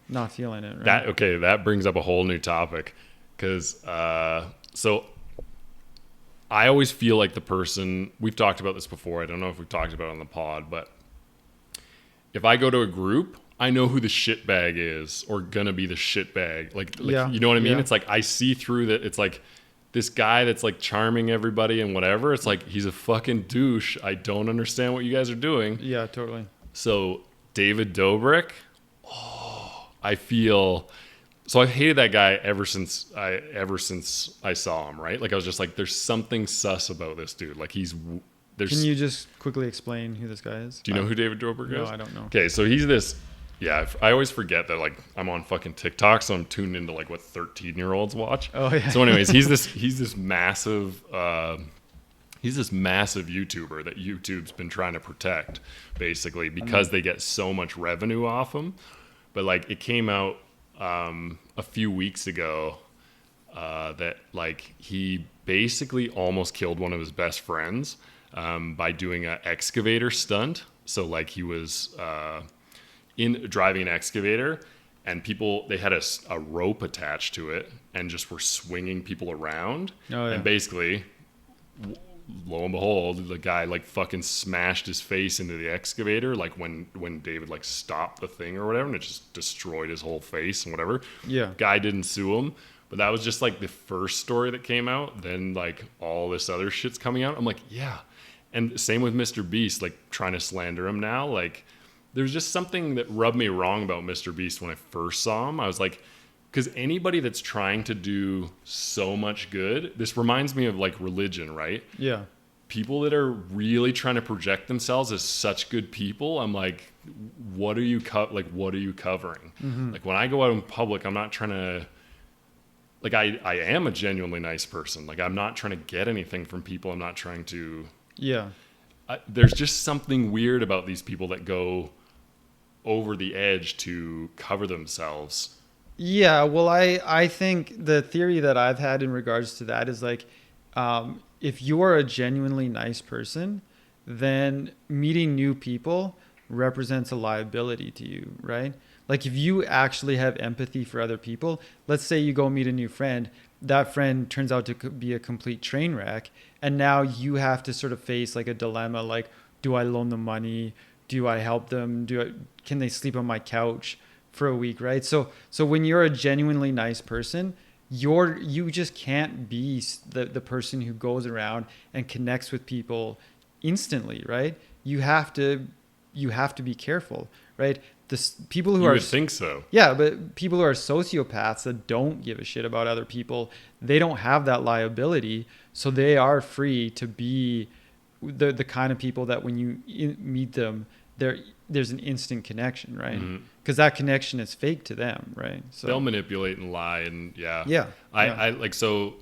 not feeling it. Right? That brings up a whole new topic, because so I always feel like the person, we've talked about this before. I don't know if we've talked about it on the pod, but if I go to a group, I know who the shitbag is, or gonna be the shitbag. Like you know what I mean? It's like I see through that. It's like this guy that's like charming everybody and whatever. It's like he's a fucking douche. I don't understand what you guys are doing. Yeah, totally. So David Dobrik, I feel. So I've hated that guy ever since I saw him. Right? Like I was just like, there's something sus about this dude. Like Can you just quickly explain who this guy is? Do you know who David Dobrik is? No, I don't know. Okay, so he's this. Yeah, I always forget that like I'm on fucking TikTok, so I'm tuned into like what 13-year-olds watch. Oh yeah. So anyways, he's this massive YouTuber that YouTube's been trying to protect, basically, because they get so much revenue off him. But like it came out a few weeks ago that like he basically almost killed one of his best friends by doing an excavator stunt. So like he was driving an excavator, and they had a rope attached to it and just were swinging people around. Oh, yeah. And basically, lo and behold, the guy like fucking smashed his face into the excavator, like when David like stopped the thing or whatever, and it just destroyed his whole face and whatever. Yeah. Guy didn't sue him, but that was just like the first story that came out. Then like all this other shit's coming out. I'm like, yeah. And same with Mr. Beast, like trying to slander him now. Like there's just something that rubbed me wrong about Mr. Beast when I first saw him. I was like, because anybody that's trying to do so much good, this reminds me of like religion, right? Yeah. People that are really trying to project themselves as such good people, I'm like, what are you what are you covering? Like when I go out in public, I'm not trying to, like I am a genuinely nice person. Like I'm not trying to get anything from people. I'm not trying to. Yeah. There's just something weird about these people that go over the edge to cover themselves. Yeah, well, I think the theory that I've had in regards to that is like, if you are a genuinely nice person, then meeting new people represents a liability to you, right? Like if you actually have empathy for other people, let's say you go meet a new friend, that friend turns out to be a complete train wreck, and now you have to sort of face like a dilemma, like, do I loan them money? Do I help them? Can they sleep on my couch for a week, right? So when you're a genuinely nice person, you just can't be the person who goes around and connects with people instantly, right? You have to be careful, right? people who You are would think so. yeah, but people who are sociopaths that don't give a shit about other people, they don't have that liability, so they are free to be the kind of people that when you meet them, there's an instant connection, right? Because that connection is fake to them, right? So They'll manipulate and lie, and yeah. I like so.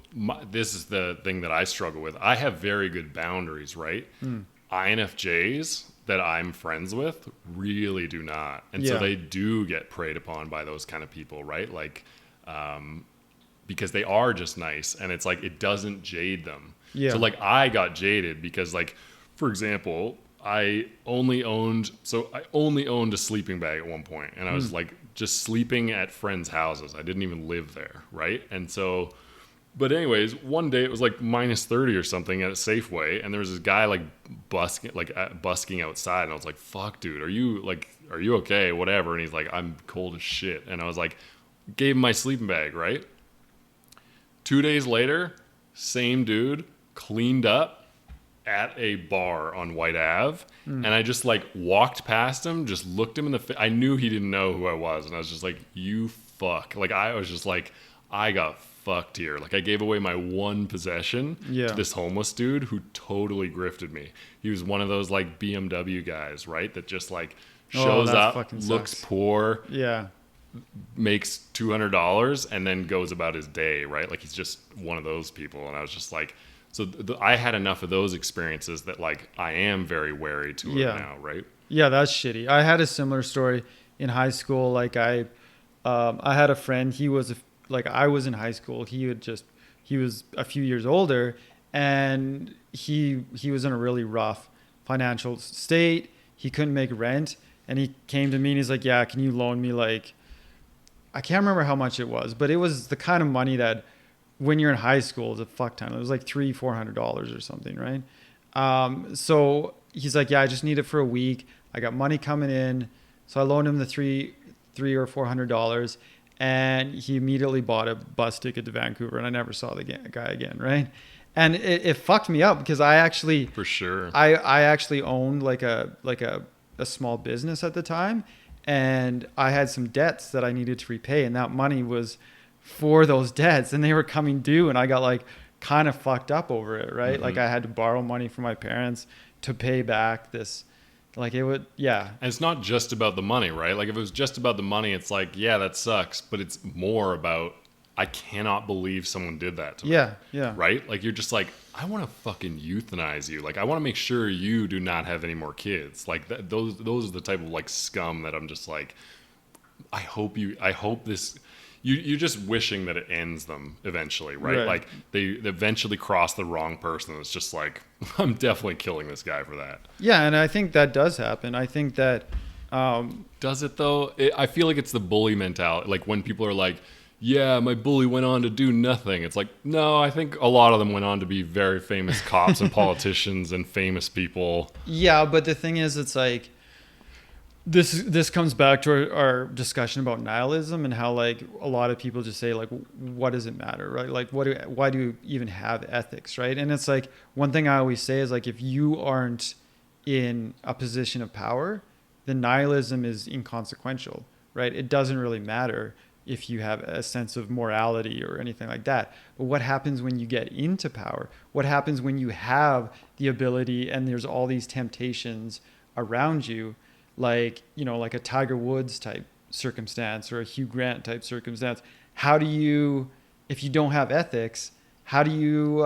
This is the thing that I struggle with. I have very good boundaries, right? INFJs that I'm friends with really do not, and so Yeah. they do get preyed upon by those kind of people, right? Like, because they are just nice, and it's like it doesn't jade them. Yeah. So like I got jaded because like, for example, I only owned a sleeping bag at one point, and I was like just sleeping at friends' houses. I didn't even live there, right? And so, but anyways, one day it was like minus 30 or something at a Safeway, and there was this guy like busking outside, and I was like, "Fuck, dude, are you okay? Whatever." And he's like, "I'm cold as shit," and I was like, gave him my sleeping bag, right? 2 days later, same dude, cleaned up at a bar on White Ave, and I just like walked past him, just looked him in the face. I knew he didn't know who I was, and I was just like, "You fuck!" Like I was just like, I got fucked here. Like I gave away my one possession to this homeless dude who totally grifted me. He was one of those like BMW guys, right? That just like shows that up, fucking looks sucks. poor, Yeah. makes $200, and then goes about his day, right? Like he's just one of those people. And I was just like, so I had enough of those experiences that like I am very wary to it now, right? Yeah, that's shitty. I had a similar story in high school. Like I had a friend. He was like I was in high school. He was a few years older, and he was in a really rough financial state. He couldn't make rent, and he came to me and he's like, "Yeah, can you loan me like?" I can't remember how much it was, but it was the kind of money that when you're in high school is a fuck ton. It was like $300-400 or something, right? So he's like, "Yeah, I just need it for a week. I got money coming in." So I loaned him the $300 or $400, and he immediately bought a bus ticket to Vancouver, and I never saw the guy again, right? And it fucked me up because I actually For sure. I actually owned like a small business at the time, and I had some debts that I needed to repay, and that money was for those debts, and they were coming due, and I got like kind of fucked up over it, right? Like I had to borrow money from my parents to pay back this, like it would, yeah. And it's not just about the money, right? Like if it was just about the money, it's like, yeah, that sucks, but it's more about, I cannot believe someone did that to me. Yeah. Right? Like you're just like, I want to fucking euthanize you. Like I want to make sure you do not have any more kids. Like those are the type of like scum that I'm just like, I hope this, you're just wishing that it ends them eventually, right? Like they eventually cross the wrong person. It's just like, I'm definitely killing this guy for that. Yeah, and I think that does happen. I think that Does it though? I feel like it's the bully mentality. Like when people are like, yeah, my bully went on to do nothing. It's like, no, I think a lot of them went on to be very famous cops and politicians and famous people. yeah, but the thing is, it's like this comes back to our discussion about nihilism and how like a lot of people just say like, what does it matter, right? Like why do you even have ethics, right? And it's like one thing I always say is like, if you aren't in a position of power, then nihilism is inconsequential, right? It doesn't really matter if you have a sense of morality or anything like that. But what happens when you get into power? What happens when you have the ability and there's all these temptations around you? Like, you know, like a Tiger Woods type circumstance or a Hugh Grant type circumstance. How do you, if you don't have ethics, how do you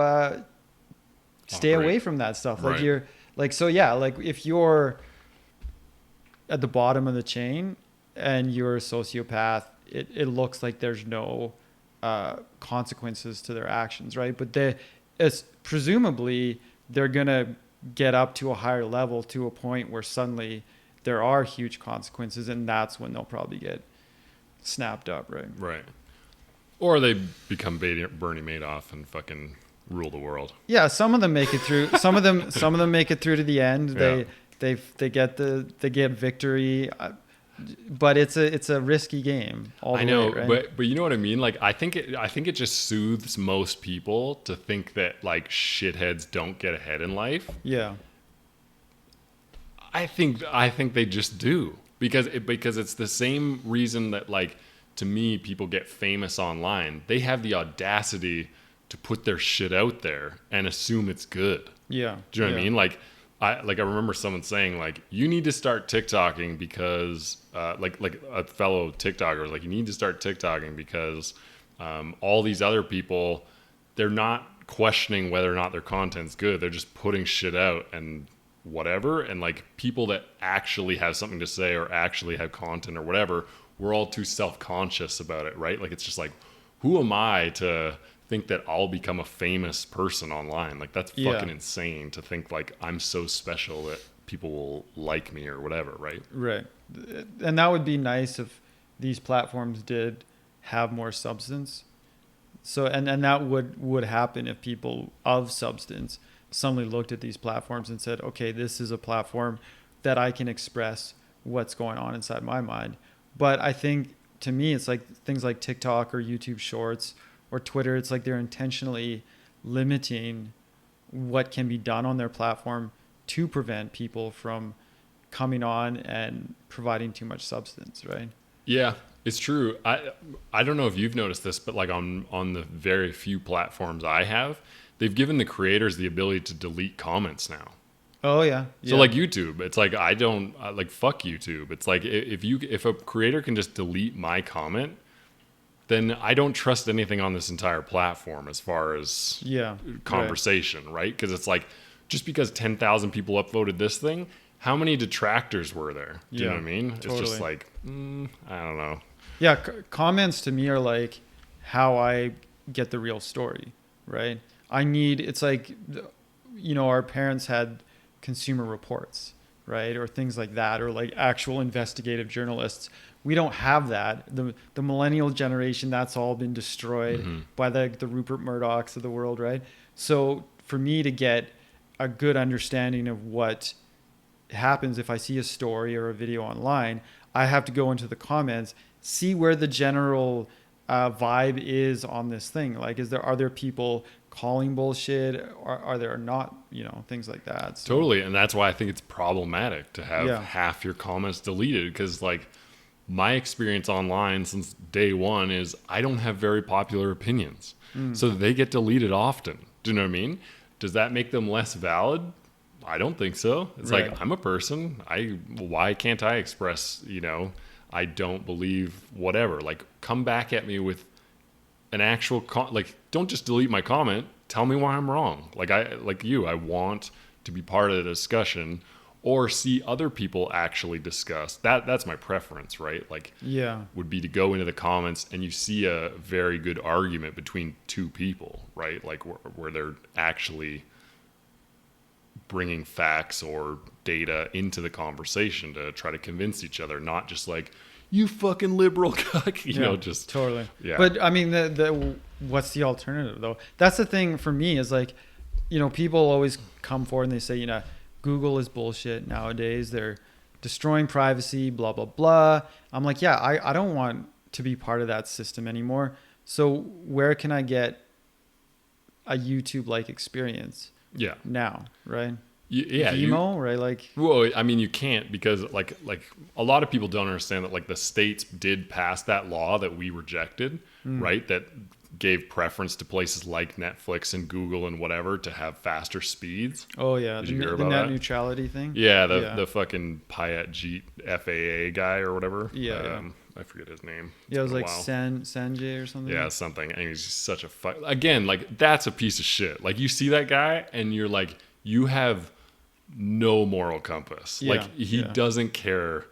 stay away from that stuff? Like you're like, so yeah, like if you're at the bottom of the chain and you're a sociopath, it looks like there's no consequences to their actions, right? But presumably they're going to get up to a higher level to a point where suddenly there are huge consequences, and that's when they'll probably get snapped up, right? Right. Or they become Bernie Madoff and fucking rule the world. Yeah, some of them make it through. Some of them make it through to the end. Yeah. They get victory, but it's a risky game. All the I know, way, right? but you know what I mean. Like I think it just soothes most people to think that like shitheads don't get ahead in life. Yeah. I think they just do. because it's the same reason that, like, to me, people get famous online. They have the audacity to put their shit out there and assume it's good. Yeah. Do you know what I Yeah. mean? I remember someone saying, like, you need to start TikToking because like a fellow TikToker was like, you need to start TikToking because all these other people, they're not questioning whether or not their content's good. They're just putting shit out and whatever. And, like, people that actually have something to say or actually have content or whatever, we're all too self-conscious about it, right? Like, it's just like, who am I to think that I'll become a famous person online? Like, that's fucking insane to think, like, I'm so special that people will like me or whatever, right? Right. And that would be nice if these platforms did have more substance. So, and that would happen if people of substance suddenly looked at these platforms and said, okay, this is a platform that I can express what's going on inside my mind. But I think, to me, it's like things like TikTok or YouTube Shorts or Twitter. It's like they're intentionally limiting what can be done on their platform to prevent people from coming on and providing too much substance, right? Yeah, it's true. I don't know if you've noticed this, but, like, on the very few platforms I have, they've given the creators the ability to delete comments now. Oh yeah. So, like, YouTube, it's like, I don't like, fuck YouTube. It's like, if a creator can just delete my comment, then I don't trust anything on this entire platform as far as conversation, right? Because it's like, just because 10,000 people uploaded this thing, how many detractors were there? Do you know what I mean? Totally. It's just like, I don't know. Yeah, comments to me are like how I get the real story, right? It's like, you know, our parents had Consumer Reports, right? Or things like that, or like actual investigative journalists. We don't have that. The millennial generation, that's all been destroyed by the Rupert Murdochs of the world, right? So for me to get a good understanding of what happens if I see a story or a video online, I have to go into the comments, see where the general vibe is on this thing. Like, are there people calling bullshit, or are there not, you know, things like that. So. Totally. And that's why I think it's problematic to have half your comments deleted, because, like, my experience online since day one is I don't have very popular opinions. So they get deleted often. Do you know what I mean? Does that make them less valid? I don't think so. It's like, I'm a person. Why can't I express, you know, I don't believe whatever. Like, come back at me with an actual like, don't just delete my comment. Tell me why I'm wrong. Like, I want to be part of the discussion, or see other people actually discuss. That's my preference, right? Like, would be to go into the comments and you see a very good argument between two people, right? Like, where they're actually bringing facts or data into the conversation to try to convince each other, not just like, you fucking liberal cuck, you know, just totally. Yeah. But I mean, what's the alternative though? That's the thing for me, is like, you know, people always come forward and they say, you know, Google is bullshit nowadays. They're destroying privacy, blah, blah, blah. I'm like, yeah, I don't want to be part of that system anymore. So where can I get a YouTube-like experience? Yeah. Now, right? Yeah. Vimeo, right? Like, well, I mean, you can't, because like a lot of people don't understand that, like, the states did pass that law that we rejected, right? That gave preference to places like Netflix and Google and whatever to have faster speeds. Oh yeah, Did you hear the about net that? neutrality thing. Yeah, the fucking Ptsd FAA guy or whatever. Yeah. I forget his name. Yeah, it was like Wow. Sanjay or something. Yeah, something. And he's just such a again, like, that's a piece of shit. Like, you see that guy and you're like, you have no moral compass. Yeah, Like, he doesn't care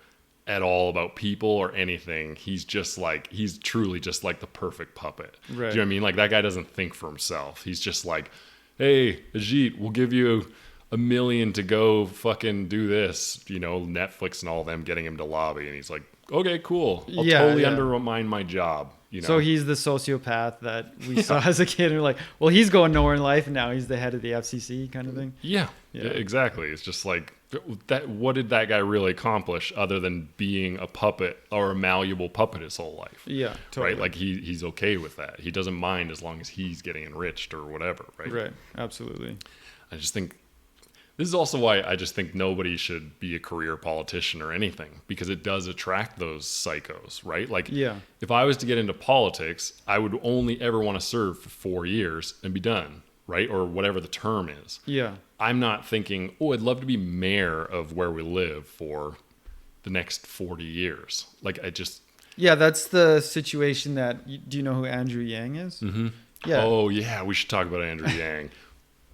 at all about people or anything. He's just like, he's truly just like the perfect puppet. Right. Do you know what I mean? Like, that guy doesn't think for himself. He's just like, hey, Ajit, we'll give you $1 million to go fucking do this. You know, Netflix and all of them getting him to lobby. And he's like, okay, cool. I'll totally undermine my job. You know? So he's the sociopath that we saw as a kid. And we're like, well, he's going nowhere in life now. He's the head of the FCC kind of thing. Yeah, exactly. It's just like, that. What did that guy really accomplish other than being a puppet, or a malleable puppet, his whole life? Yeah, totally. Right? Like, he's okay with that. He doesn't mind as long as he's getting enriched or whatever, right? Right, absolutely. I just think This is also why I just think nobody should be a career politician or anything, because it does attract those psychos, right? Like, Yeah. if I was to get into politics, I would only ever want to serve for 4 years and be done, right? Or whatever the term is. Yeah. I'm not thinking, oh, I'd love to be mayor of where we live for the next 40 years. Like, I just... Yeah, that's the situation that... Do you know who Andrew Yang is? Mm-hmm. Yeah. Oh, yeah, we should talk about Andrew Yang.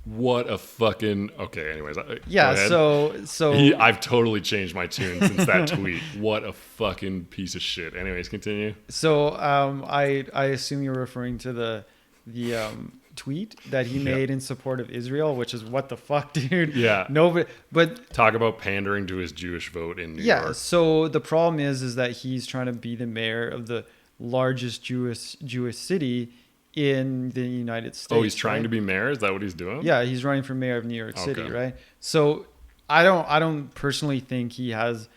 What a fucking... Okay, anyways. Yeah, go ahead. so I've totally changed my tune since that tweet. What a fucking piece of shit. Anyways, continue. So I assume you're referring to the tweet that he made in support of Israel, which is what the fuck, dude. Yeah. No, but Talk about pandering to his Jewish vote in New yeah. York. So the problem is that he's trying to be the mayor of the largest Jewish city in the United States. Oh, he's trying to be mayor? Is that what he's doing? Yeah, he's running for mayor of New York City, Okay. right? So I don't personally think he has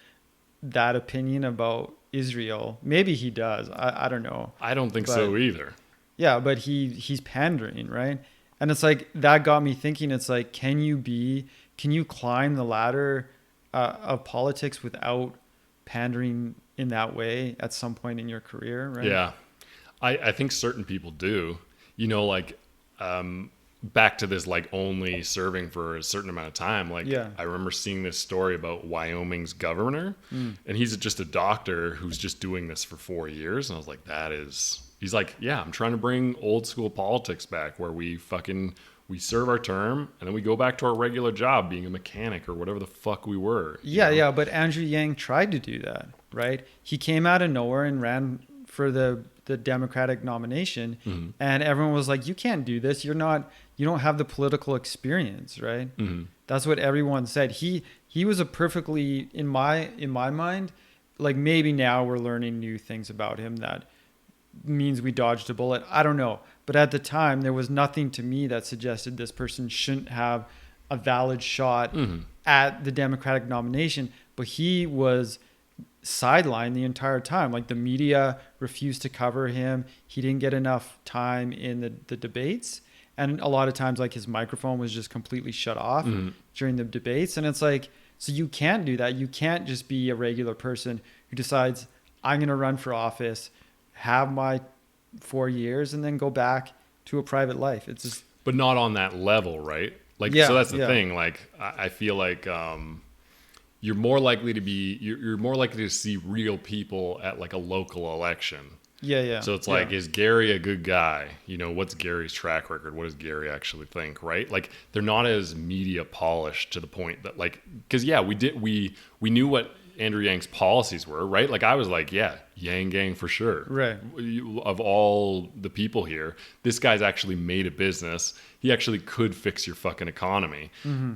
that opinion about Israel. Maybe he does. I don't know. I don't think But- so either. Yeah, but he's pandering, right? And it's like that got me thinking. It's like, can you climb the ladder of politics without pandering in that way at some point in your career, right? Yeah. I think certain people do. You know, like, back to this, like, only serving for a certain amount of time. Like, Yeah. I remember seeing this story about Wyoming's governor, and he's just a doctor who's just doing this for 4 years. And I was like, he's like, yeah, I'm trying to bring old school politics back where we serve our term and then we go back to our regular job being a mechanic or whatever the fuck we were. Yeah, you know? yeah. But Andrew Yang tried to do that, right? He came out of nowhere and ran for the Democratic nomination, and everyone was like, "You can't do this. You don't have the political experience, right?" That's what everyone said. He was a perfectly, in my mind, like, maybe now we're learning new things about him that means we dodged a bullet. I don't know. But at the time, there was nothing to me that suggested this person shouldn't have a valid shot at the Democratic nomination. But he was sidelined the entire time. Like, the media refused to cover him. He didn't get enough time in the debates. And a lot of times, like, his microphone was just completely shut off during the debates. And it's like, so you can't do that. You can't just be a regular person who decides, I'm going to run for office, have my 4 years, and then go back to a private life. It's just... But not on that level, right? Like, Yeah, so that's the yeah. thing. Like, I feel like you're more likely to see real people at, like, a local election. Yeah. So it's like, yeah. is Gary a good guy? You know, what's Gary's track record? What does Gary actually think, right? Like, they're not as media polished to the point that, like, because, yeah, we knew what Andrew Yang's policies were, right? Like, I was like, yeah, Yang gang for sure. Right. Of all the people here, this guy's actually made a business. He actually could fix your fucking economy.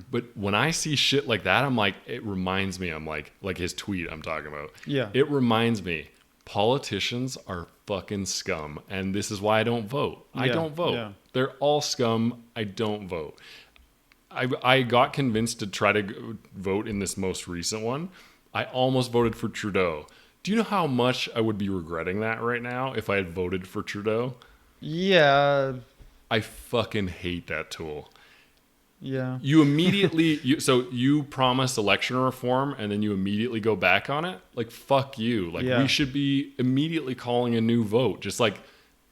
But when I see shit like that, I'm like, it reminds me, I'm like his tweet I'm talking about. Yeah. It reminds me, politicians are fucking scum. And this is why I don't vote. I Yeah, don't vote. yeah. They're all scum. I don't vote. I got convinced to try to vote in this most recent one. I almost voted for Trudeau. Do you know how much I would be regretting that right now if I had voted for Trudeau? Yeah. I fucking hate that tool. Yeah. You immediately, so you promise election reform and then you immediately go back on it? Like, fuck you. Like, Yeah. we should be immediately calling a new vote. Just like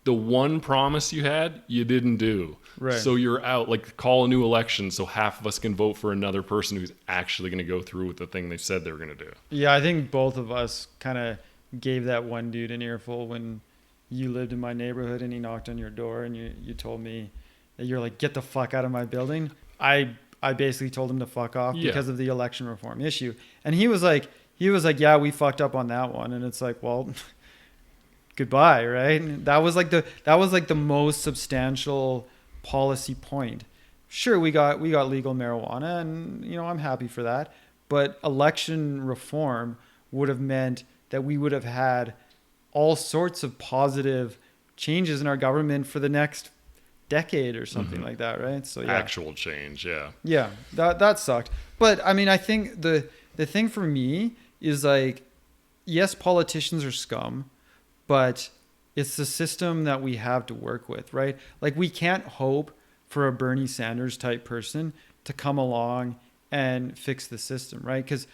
the one promise you had, you didn't do. Right. So you're out. Like, call a new election so half of us can vote for another person who's actually going to go through with the thing they said they were going to do. Yeah, I think both of us kind of gave that one dude an earful when you lived in my neighborhood and he knocked on your door and you told me that you're like, get the fuck out of my building. I basically told him to fuck off Yeah. because of the election reform issue. And he was like, yeah, we fucked up on that one. And it's like, well, goodbye, right? That was like the most substantial policy point. Sure, we got legal marijuana, and I'm happy for that. But election reform would have meant that we would have had all sorts of positive changes in our government for the next decade or something like that, right? So yeah. Actual change, yeah. Yeah, that sucked. But I mean, I think the thing for me is like, yes, politicians are scum, but it's the system that we have to work with, right? Like, we can't hope for a Bernie Sanders type person to come along and fix the system, right? Because,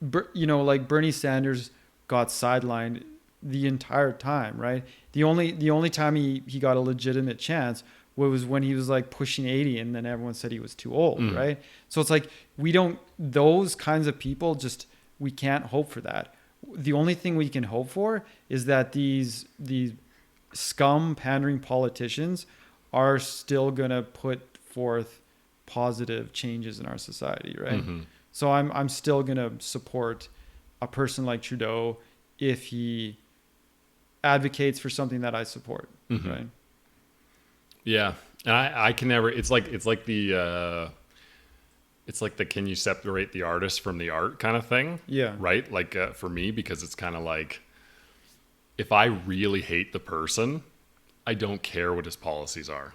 like Bernie Sanders got sidelined the entire time, right? The only time he got a legitimate chance was when he was like pushing 80 and then everyone said he was too old, right? So it's like those kinds of people, just we can't hope for that. The only thing we can hope for is that these scum pandering politicians are still going to put forth positive changes in our society, right? So I'm still going to support a person like Trudeau if he advocates for something that I support, right? Yeah. And I can never, it's like the can you separate the artist from the art kind of thing? Yeah. Right? Like for me, because it's kind of like, if I really hate the person, I don't care what his policies are.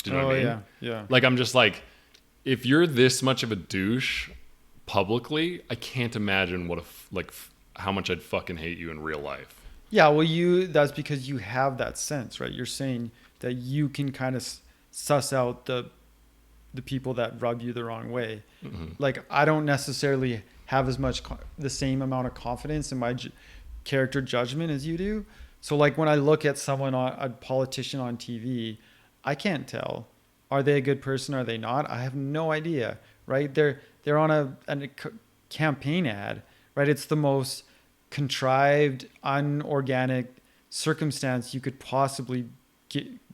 Do you know what I mean? Yeah. Like, I'm just like, if you're this much of a douche publicly, I can't imagine how much I'd fucking hate you in real life. Yeah, well, that's because you have that sense, right? You're saying that you can kind of suss out the people that rub you the wrong way. Like, I don't necessarily have as much the same amount of confidence in my character judgment as you do. So like when I look at a politician on TV, I can't tell, are they a good person? Are they not? I have no idea, right? They're on a campaign ad, right? It's the most contrived, unorganic circumstance you could possibly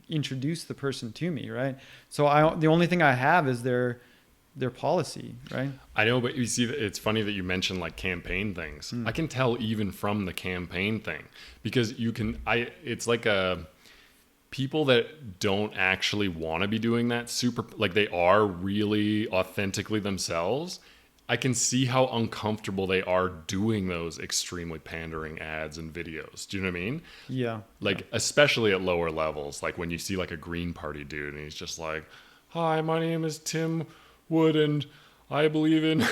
introduce the person to me, right? So the only thing I have is their policy, right? I know, but you see, it's funny that you mentioned like campaign things. I can tell even from the campaign thing, because it's like people that don't actually want to be doing that super, like they are really authentically themselves. I can see how uncomfortable they are doing those extremely pandering ads and videos. Do you know what I mean? Yeah. Like, especially at lower levels, like when you see like a Green Party dude and he's just like, "Hi, my name is Tim Wood and I believe in,"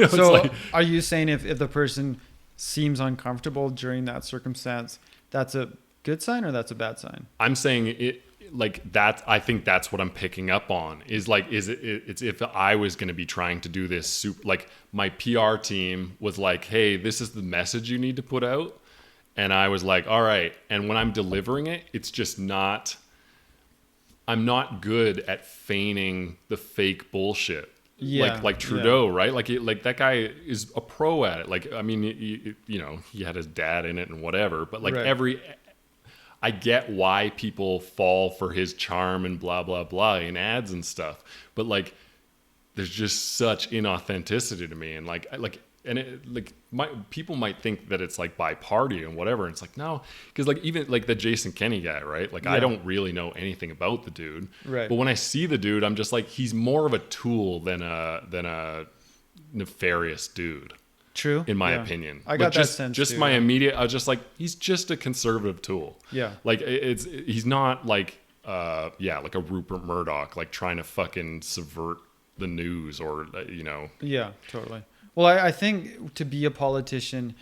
So like, are you saying if the person seems uncomfortable during that circumstance, that's a good sign or that's a bad sign? I'm saying it like that. I think that's what I'm picking up on is like, it's if I was going to be trying to do this super, like my PR team was like, "Hey, this is the message you need to put out." And I was like, "All right." And when I'm delivering it, it's just not, I'm not good at feigning the fake bullshit. Yeah, like Trudeau, right? Like that guy is a pro at it. Like, I mean, he had his dad in it and whatever, but like right. I get why people fall for his charm and blah, blah, blah in ads and stuff. But like, there's just such inauthenticity to me. And people might think that it's like by party and whatever. And it's like, no, because like even like the Jason Kenney guy, right? Like I don't really know anything about the dude. Right. But when I see the dude, I'm just like, he's more of a tool than a nefarious dude. True. In my opinion. I got that sense just too. my immediate, I was just like, he's just a conservative tool. Yeah. Like he's not like, like a Rupert Murdoch, like trying to fucking subvert the news or, Yeah, totally. Well, I think to be a politician,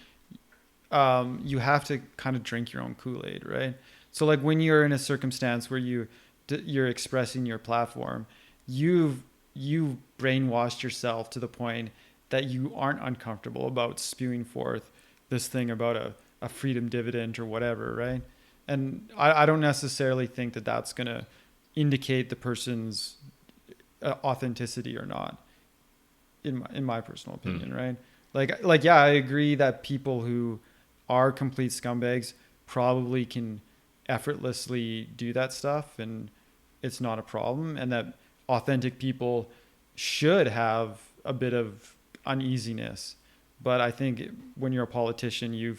you have to kind of drink your own Kool-Aid, right? So like when you're in a circumstance where you're expressing your platform, you've brainwashed yourself to the point that you aren't uncomfortable about spewing forth this thing about a freedom dividend or whatever, right? And I don't necessarily think that that's going to indicate the person's authenticity or not, in my personal opinion, right? Like yeah, I agree that people who are complete scumbags probably can effortlessly do that stuff and it's not a problem, and that authentic people should have a bit of uneasiness. But I think when you're a politician, you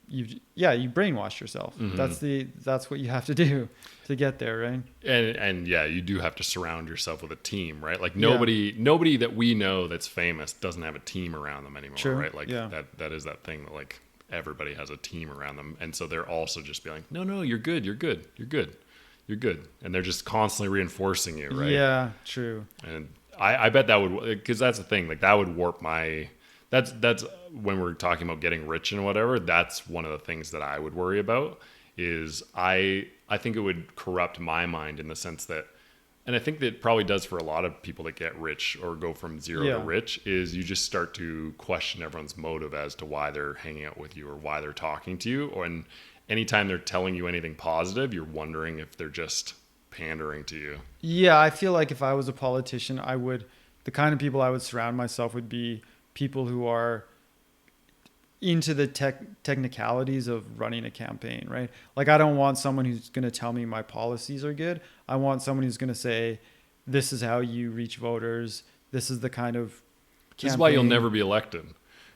brainwash yourself. That's what you have to do to get there, right? And yeah, you do have to surround yourself with a team, right? Like nobody that we know that's famous doesn't have a team around them anymore. True. Right? Like that is that thing that like everybody has a team around them, and so they're also just being like, no, you're good, and they're just constantly reinforcing you, right? Yeah, true. And I bet that would, because that's the thing, like that would warp my. That's when we're talking about getting rich and whatever. That's one of the things that I would worry about. Is I think it would corrupt my mind in the sense that, And I think that probably does for a lot of people that get rich or go from zero to rich, is you just start to question everyone's motive as to why they're hanging out with you or why they're talking to you. And anytime they're telling you anything positive, you're wondering if they're just pandering to you. Yeah, I feel like if I was a politician, the kind of people I would surround myself would be people who are into the technicalities of running a campaign, right? Like, I don't want someone who's going to tell me my policies are good. I want someone who's going to say, this is how you reach voters. This is the kind of campaign. This is why you'll never be elected,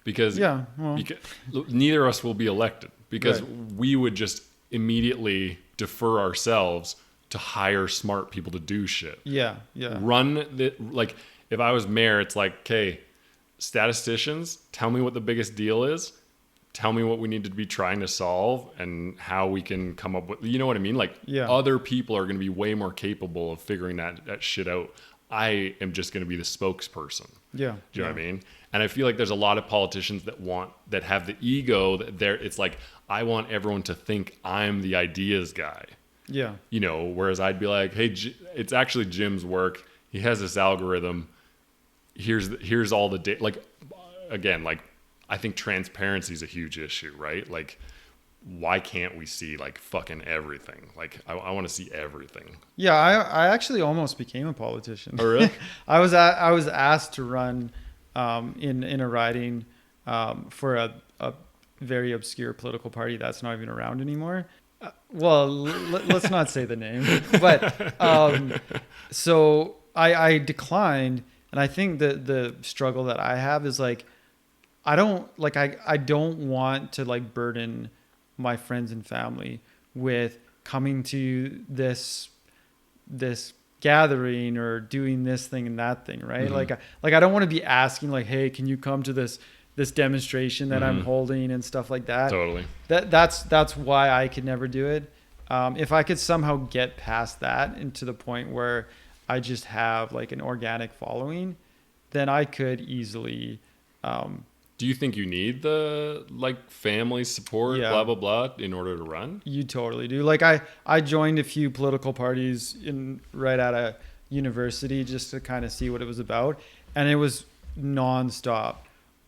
because neither of us will be elected, because we would just immediately defer ourselves to hire smart people to do shit. Yeah. Like, if I was mayor, it's like, okay, statisticians, tell me what the biggest deal is. Tell me what we need to be trying to solve and how we can come up with, you know what I mean? Like, other people are going to be way more capable of figuring that shit out. I am just going to be the spokesperson. Yeah. Do you know what I mean? And I feel like there's a lot of politicians that have the ego that it's like, I want everyone to think I'm the ideas guy. Yeah. You know, whereas I'd be like, hey, it's actually Jim's work. He has this algorithm. Here's all the data. Like, again, like, I think transparency is a huge issue, right? Like, why can't we see like fucking everything? Like, I want to see everything. Yeah, I actually almost became a politician. Oh, really? I was asked to run in a riding for a very obscure political party that's not even around anymore. Let's not say the name, but so I declined. And I think the struggle that I have is like, I don't want to like burden my friends and family with coming to this gathering or doing this thing and that thing, right? Mm-hmm. Like I don't want to be asking like, hey, can you come to this demonstration that I'm holding and stuff like that. Totally. That's why I could never do it. If I could somehow get past that and to the point where I just have like an organic following, then I could easily. Do you think you need the like family support, blah, blah, blah, in order to run? You totally do. Like I joined a few political parties right out of university just to kind of see what it was about. And it was nonstop.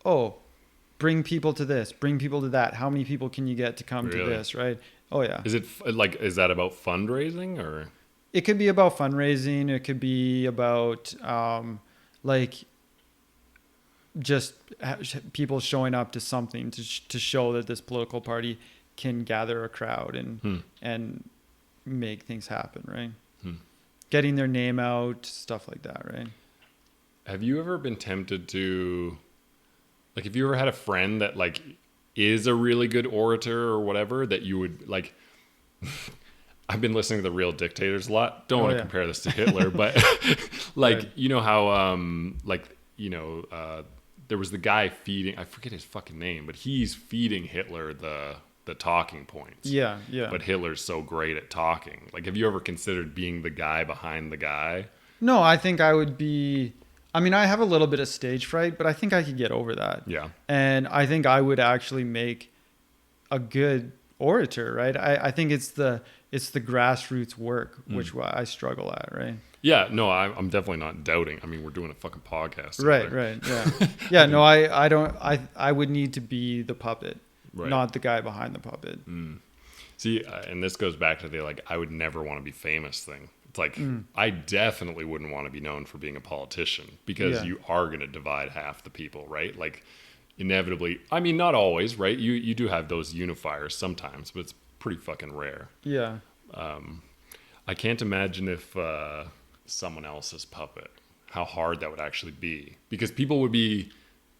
Oh, bring people to this, bring people to that. How many people can you get to come to this, right? Oh, yeah. Is that about fundraising or? It could be about fundraising. It could be about just people showing up to something to show that this political party can gather a crowd and make things happen, right? Getting their name out, stuff like that, right? Have you ever been tempted to, like, have you ever had a friend that like is a really good orator or whatever that you would like? I've been listening to The Real Dictators a lot. Don't want to compare this to Hitler, but like, right. You know how there was the guy feeding, I forget his fucking name, but he's feeding Hitler the talking points. Yeah. But Hitler's so great at talking. Like, have you ever considered being the guy behind the guy? No, I think I would be. I mean, I have a little bit of stage fright, but I think I could get over that. Yeah. And I think I would actually make a good orator, right? I think it's the grassroots work, which I struggle at, right? Yeah, no, I'm definitely not doubting. I mean, we're doing a fucking podcast. Right, yeah. Yeah, no, I would need to be the puppet, not the guy behind the puppet. See, and this goes back to the, like, I would never want to be famous thing. It's like, I definitely wouldn't want to be known for being a politician because you are going to divide half the people, right? Like, inevitably, I mean, not always, right? You do have those unifiers sometimes, but it's pretty fucking rare. Yeah. I can't imagine if someone else's puppet, how hard that would actually be, because people would be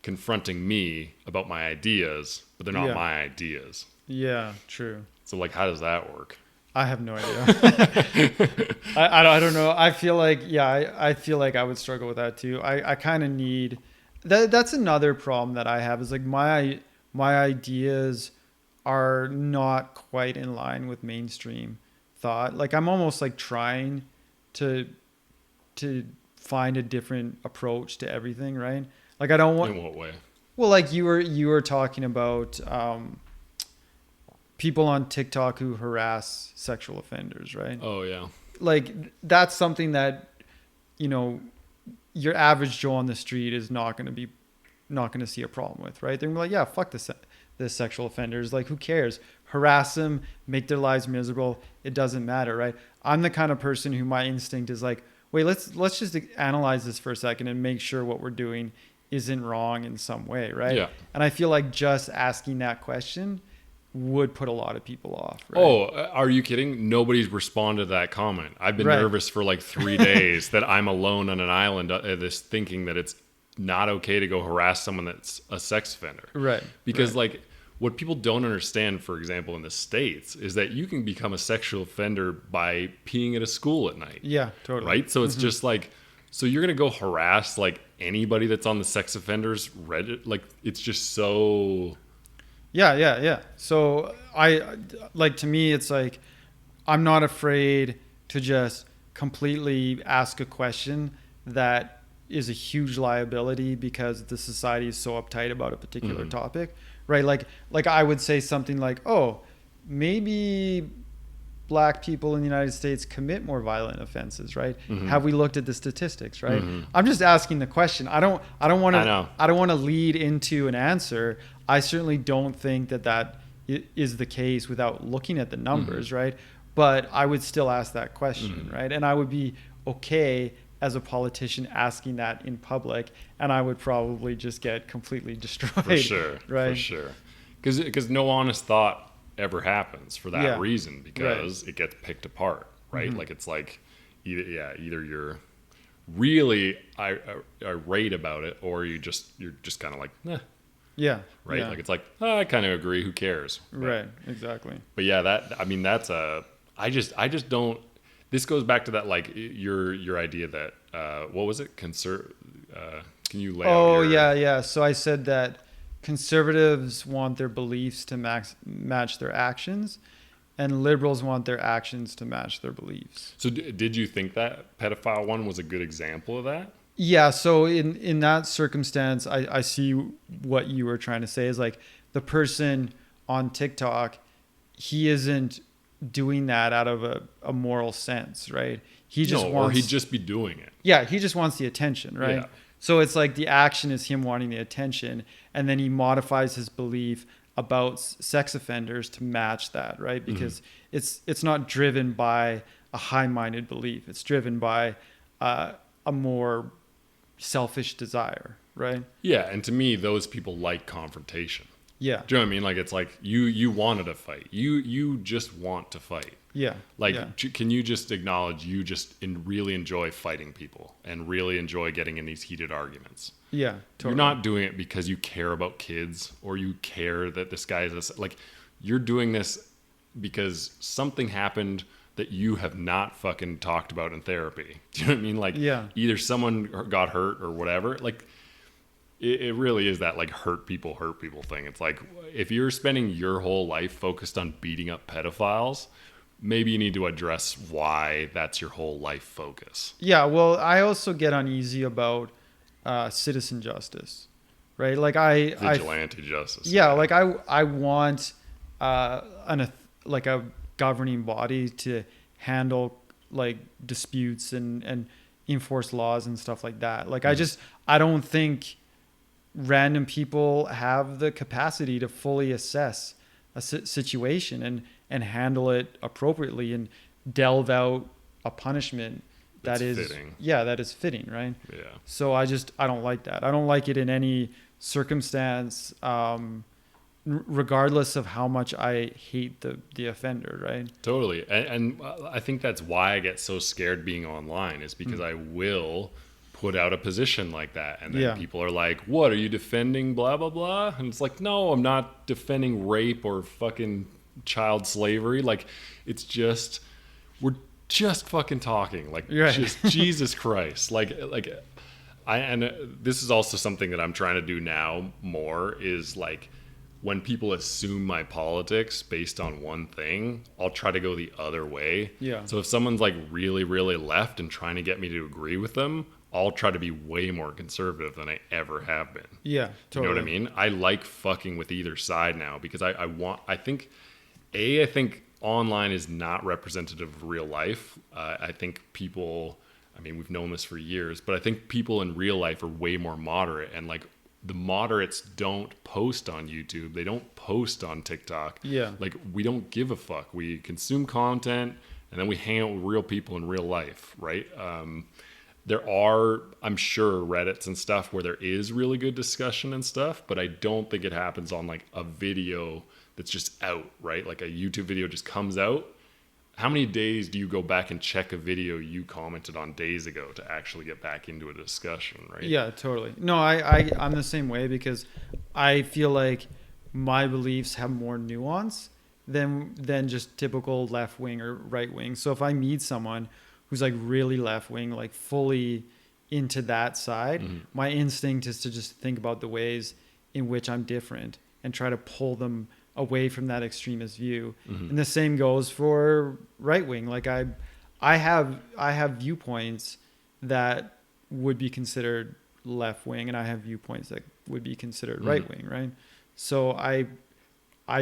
confronting me about my ideas, but they're not my ideas. Yeah, true. So, like, how does that work? I have no idea. I don't know. I feel like, I feel like I would struggle with that too. I kind of need that. That's another problem that I have is like my ideas are not quite in line with mainstream thought. Like, I'm almost like trying to find a different approach to everything, right? Like, I don't want. In what way? Well, like you were talking about people on TikTok who harass sexual offenders, right? Oh yeah. Like, that's something that you know, your average Joe on the street is not going to see a problem with, right? They're gonna be like, yeah, fuck the sexual offenders. Like, who cares? Harass them, make their lives miserable. It doesn't matter, right? I'm the kind of person who my instinct is like, wait, let's just analyze this for a second and make sure what we're doing isn't wrong in some way, right? Yeah. And I feel like just asking that question would put a lot of people off. Right? Oh, are you kidding? Nobody's responded to that comment. I've been nervous for like 3 days that I'm alone on an island, this thinking that it's not okay to go harass someone that's a sex offender. Right. Because like what people don't understand, for example, in the States, is that you can become a sexual offender by peeing at a school at night. Yeah, totally. Right? So it's just like, so you're going to go harass like anybody that's on the sex offenders Reddit? Like, it's just so... Yeah. So to me, it's like, I'm not afraid to just completely ask a question that is a huge liability because the society is so uptight about a particular topic, right? Like I would say something like, oh, maybe black people in the United States commit more violent offenses, right? Have we looked at the statistics, right? I'm just asking the question. I don't want to lead into an answer. I certainly don't think that is the case without looking at the numbers, right? But I would still ask that question, right? And I would be okay as a politician asking that in public, and I would probably just get completely destroyed. For sure, right? For sure. Because no honest thought ever happens for that reason, because it gets picked apart, right? Like, it's like either you're really irate about it, or you're just kind of like, right? Yeah. Like, it's like, I kind of agree, who cares? Right, exactly. But yeah, that's I just don't. This goes back to that, like, your idea that what was it? Can you lay out yeah. So I said that conservatives want their beliefs to match their actions, and liberals want their actions to match their beliefs. So did you think that pedophile one was a good example of that? Yeah. So in that circumstance, I see what you were trying to say is like the person on TikTok, he isn't doing that out of a moral sense, right? Or he'd just be doing it. Yeah, he just wants the attention, right? Yeah. So it's like the action is him wanting the attention, and then he modifies his belief about sex offenders to match that, right? Because it's not driven by a high-minded belief. It's driven by a more selfish desire, right? Yeah, and to me, those people like confrontation. Yeah. Do you know what I mean? Like, it's like you wanted a fight. You just want to fight. Yeah. Like, can you just acknowledge you just really enjoy fighting people and really enjoy getting in these heated arguments? Yeah, totally. You're not doing it because you care about kids or you care that this guy is like, you're doing this because something happened that you have not fucking talked about in therapy. Do you know what I mean? Like, either someone got hurt or whatever. Like, it really is that like hurt people thing. It's like, if you're spending your whole life focused on beating up pedophiles, maybe you need to address why that's your whole life focus. Yeah, well, I also get uneasy about citizen justice, right? Like vigilante justice. Yeah, like I want a governing body to handle like disputes and enforce laws and stuff like that. Like I don't think random people have the capacity to fully assess a situation and handle it appropriately and delve out a punishment that is fitting, right? Yeah. So I don't like that. I don't like it in any circumstance, regardless of how much I hate the offender, right? Totally. And I think that's why I get so scared being online, is because I will put out a position like that, and then people are like, what, are you defending blah blah blah? And it's like, no, I'm not defending rape or fucking child slavery. Like, it's just, we're just fucking talking, like, just Jesus Christ. Like this is also something that I'm trying to do now more, is like, when people assume my politics based on one thing, I'll try to go the other way. Yeah. So if someone's like really, really left and trying to get me to agree with them, I'll try to be way more conservative than I ever have been. Yeah, totally. You know what I mean? I like fucking with either side now, because I think online is not representative of real life. I think people I mean, we've known this for years, but I think people in real life are way more moderate, and like the moderates don't post on YouTube. They don't post on TikTok. Yeah. Like, we don't give a fuck. We consume content, and then we hang out with real people in real life, right? There are, I'm sure, Reddits and stuff where there is really good discussion and stuff, but I don't think it happens on like a video that's just out, right? Like a YouTube video just comes out. How many days do you go back and check a video you commented on days ago to actually get back into a discussion, right? Yeah, totally. No, I'm the same way because I feel like my beliefs have more nuance than just typical left wing or right wing. So if I meet someone who's like really left wing, like fully into that side, my instinct is to just think about the ways in which I'm different and try to pull them away from that extremist view. And the same goes for right wing. Like I have viewpoints that would be considered left wing, and I have viewpoints that would be considered right wing, right? So I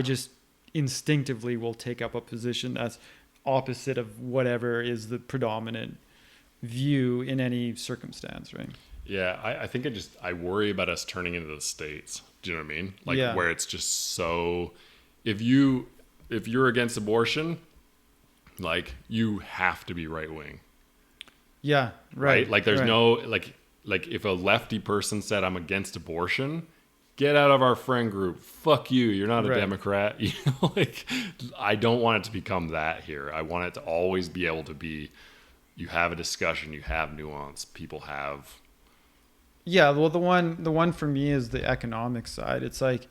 just instinctively will take up a position that's opposite of whatever is the predominant view in any circumstance, right? Yeah, I think I worry about us turning into the States. Do you know what I mean? Like where it's just so, if you're against abortion, like you have to be right wing. Yeah, right. Like there's no like if a lefty person said I'm against abortion, get out of our friend group. Fuck you. You're not a Democrat. You know, like I don't want it to become that here. I want it to always be able to be, you have a discussion, you have nuance, people have. Yeah, well, the one for me is the economic side. It's like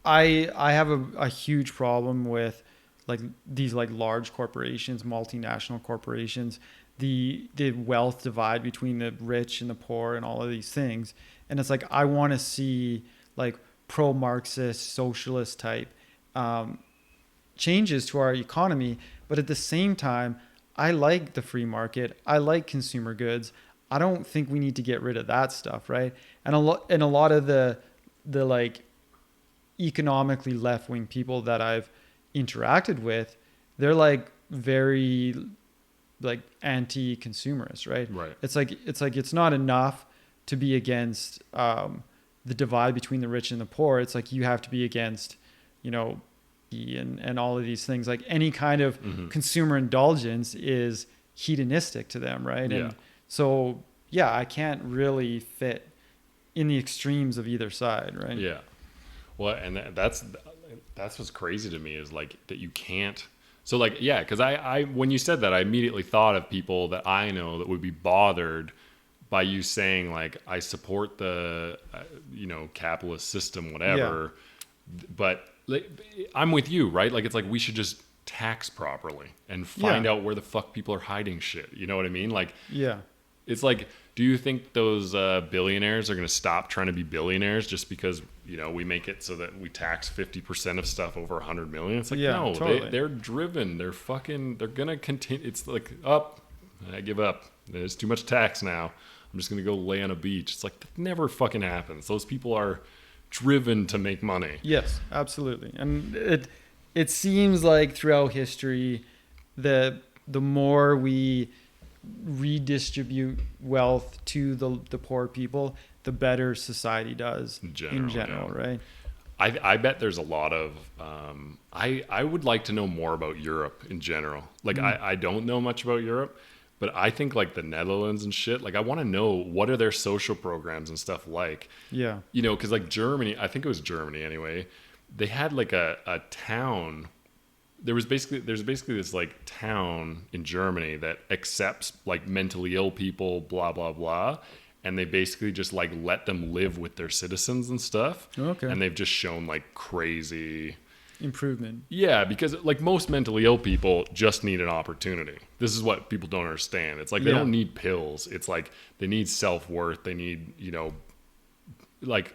I have a huge problem with like these like large corporations, multinational corporations, the wealth divide between the rich and the poor and all of these things. And it's like I want to see like pro-Marxist, socialist type changes to our economy, but at the same time, I like the free market. I like consumer goods. I don't think we need to get rid of that stuff, right? And a lot of the like economically left-wing people that I've interacted with, they're like very like anti-consumerist, right? Right. It's like it's not enough to be against the divide between the rich and the poor. It's like you have to be against, you know, and all of these things. Like any kind of consumer indulgence is hedonistic to them, right? Yeah. And so, yeah, I can't really fit in the extremes of either side, right? Yeah. Well, and that's what's crazy to me is like that you can't. So like, yeah, because I when you said that, I immediately thought of people that I know that would be bothered by you saying like, I support the, capitalist system, whatever. Yeah. But like, I'm with you, right? Like, it's like we should just tax properly and find out where the fuck people are hiding shit. You know what I mean? Like, yeah. It's like, do you think those billionaires are going to stop trying to be billionaires just because, we make it so that we tax 50% of stuff over 100 million? It's like, no, totally. They're driven. They're going to continue. It's like, I give up. There's too much tax now. I'm just going to go lay on a beach. It's like, that never fucking happens. Those people are driven to make money. Yes, absolutely. And it seems like throughout history, the more we redistribute wealth to the poor people, the better society does in general, right? I bet there's a lot of I would like to know more about Europe in general. Like I don't know much about Europe, but I think like the Netherlands and shit, like I want to know what are their social programs and stuff like. Yeah. Because like Germany, I think it was Germany anyway, they had like a town. There's basically this like town in Germany that accepts like mentally ill people, blah, blah, blah. And they basically just like let them live with their citizens and stuff. Okay. And they've just shown like crazy improvement. Yeah, because like most mentally ill people just need an opportunity. This is what people don't understand. It's like they don't need pills. It's like they need self-worth. They need, like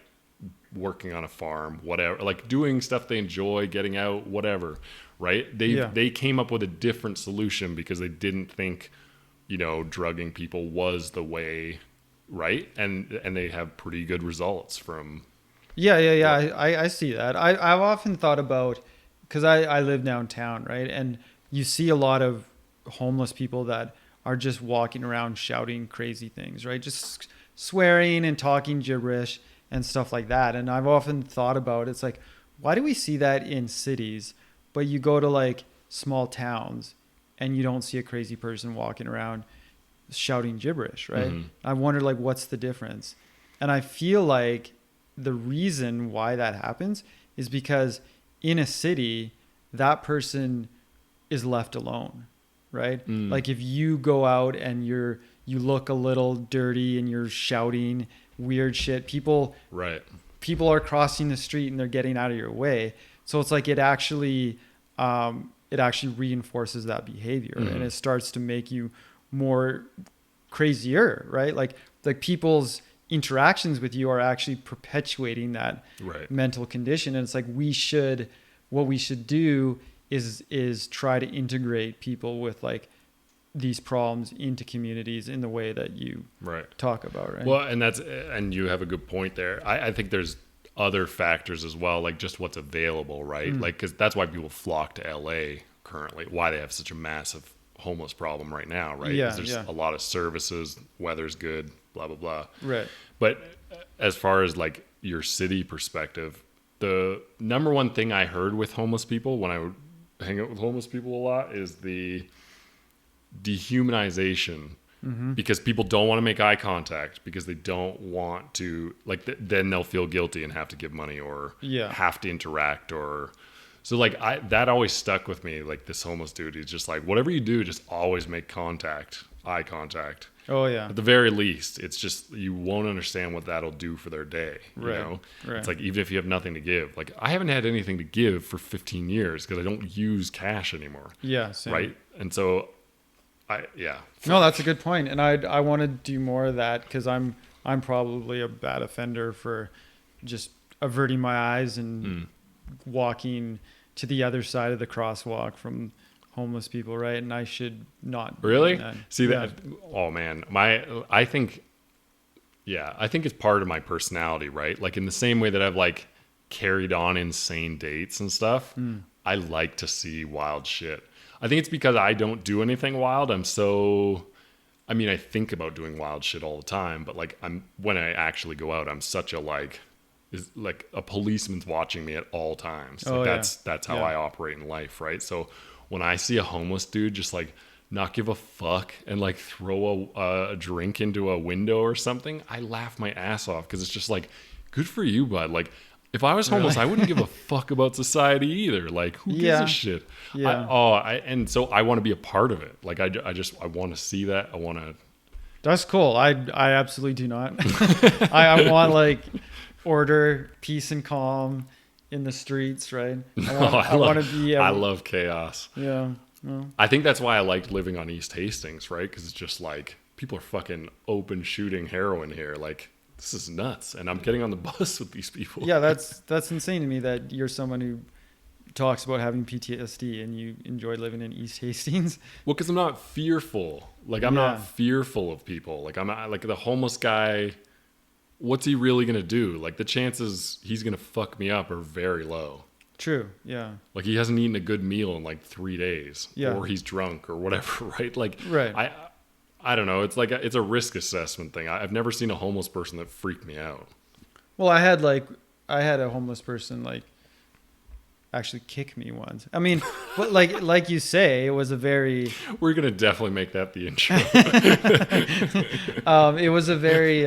working on a farm, whatever, like doing stuff they enjoy, getting out, whatever, right? They came up with a different solution because they didn't think, drugging people was the way, right? And they have pretty good results from. Yeah. I see that. I've often thought about, because I live downtown, right? And you see a lot of homeless people that are just walking around shouting crazy things, right? Just swearing and talking gibberish and stuff like that. And I've often thought about it's like, why do we see that in cities, but you go to like small towns and you don't see a crazy person walking around shouting gibberish, right? Mm-hmm. I wonder like what's the difference? And I feel like the reason why that happens is because in a city, that person is left alone, right? Like if you go out and you look a little dirty and you're shouting weird shit, people are crossing the street and they're getting out of your way. So it's like it actually reinforces that behavior, and it starts to make you more crazier, right? Like people's interactions with you are actually perpetuating that mental condition. And it's like what we should do is try to integrate people with like these problems into communities in the way that you talk about, right? Well, and you have a good point there. I think there's other factors as well, like just what's available, right? Like, because that's why people flock to LA currently, why they have such a massive homeless problem right now, right? Yeah, there's a lot of services, weather's good, blah, blah, blah. Right. But as far as like your city perspective, the number one thing I heard with homeless people when I would hang out with homeless people a lot is the dehumanization, because people don't want to make eye contact because they don't want to, like, then they'll feel guilty and have to give money or have to interact or so. Like that always stuck with me. Like this homeless dude, he's just like, whatever you do, just always make eye contact. Oh yeah. At the very least, it's just you won't understand what that'll do for their day. You Right. know, Right. It's like even if you have nothing to give. Like I haven't had anything to give for 15 years because I don't use cash anymore. Yeah. Same. Right. And so, No, that's a good point, and I want to do more of that because I'm probably a bad offender for just averting my eyes and walking to the other side of the crosswalk from homeless people, right? And I should not be Really? doing that. See that? Oh man, I think it's part of my personality, right? Like in the same way that I've like carried on insane dates and stuff, I like to see wild shit. I think it's because I don't do anything wild. I think about doing wild shit all the time, but like when I actually go out, I'm such a is like a policeman's watching me at all times. Like that's how I operate in life, right? So when I see a homeless dude just like not give a fuck and like throw a drink into a window or something, I laugh my ass off because it's just like, good for you, bud. Like if I was homeless, I wouldn't give a fuck about society either. Like who gives a shit? Yeah. And so I want to be a part of it. Like I want to see that. I want to. That's cool. I absolutely do not. I want like order, peace and calm in the streets, right? I want to be. I love chaos. Yeah. Well. I think that's why I liked living on East Hastings, right? Because it's just like people are fucking open shooting heroin here. Like this is nuts, and I'm getting on the bus with these people. Yeah, that's insane to me that you're someone who talks about having PTSD and you enjoy living in East Hastings. Well, because I'm not fearful. Like I'm not fearful of people. Like I'm not, like the homeless guy. What's he really gonna do? Like the chances he's gonna fuck me up are very low. True. Yeah. Like he hasn't eaten a good meal in like 3 days, or he's drunk or whatever, right? Like I don't know. It's like it's a risk assessment thing. I've never seen a homeless person that freaked me out. Well, I had a homeless person like actually kick me once. I mean, but like you say, it was a very. We're gonna definitely make that the intro. It was a very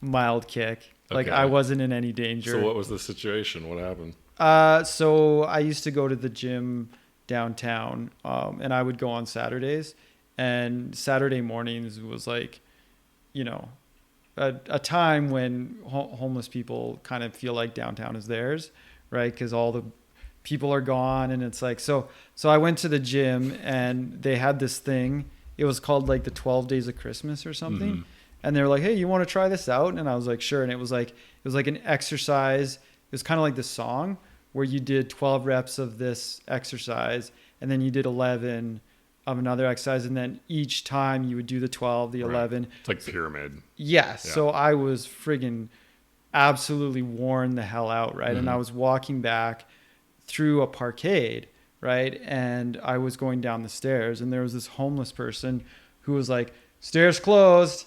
mild kick. Like I wasn't in any danger. So what was the situation? What happened? So I used to go to the gym downtown, and I would go on Saturdays. And Saturday mornings was like, a time when homeless people kind of feel like downtown is theirs, right? Because all the people are gone, and it's like so I went to the gym, and they had this thing. It was called like the 12 Days of Christmas or something. And they were like, hey, you want to try this out? And I was like, sure. And it was like an exercise. It was kind of like this song where you did 12 reps of this exercise, and then you did 11 of another exercise, and then each time you would do the 12, the 11. It's like pyramid. Yes. Yeah. So I was friggin' absolutely worn the hell out, right? And I was walking back through a parkade, right? And I was going down the stairs, and there was this homeless person who was like, "Stairs closed."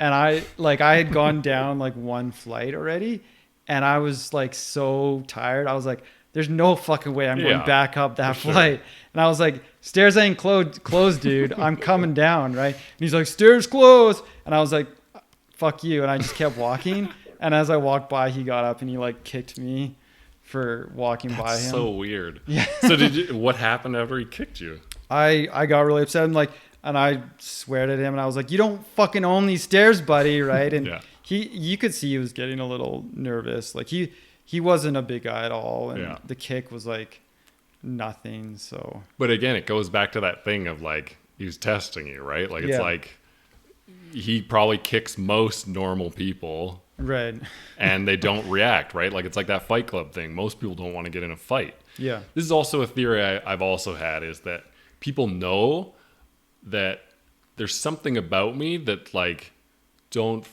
And I had gone down like one flight already, and I was like so tired. I was like, there's no fucking way I'm going back up that flight. And I was like, stairs ain't closed, dude. I'm coming down, right? And he's like, stairs closed. And I was like, fuck you. And I just kept walking. And as I walked by, he got up and he like kicked me for walking by him. So weird. Yeah. So what happened after he kicked you? I got really upset and I sweared at him and I was like, you don't fucking own these stairs, buddy, right? And you could see he was getting a little nervous. Like he wasn't a big guy at all, and the kick was like nothing. So, but again, it goes back to that thing of like he was testing you, right? Like it's like he probably kicks most normal people, right? And they don't react, right? Like it's like that Fight Club thing. Most people don't want to get in a fight. Yeah. This is also a theory I've also had, is that people know that there's something about me that like don't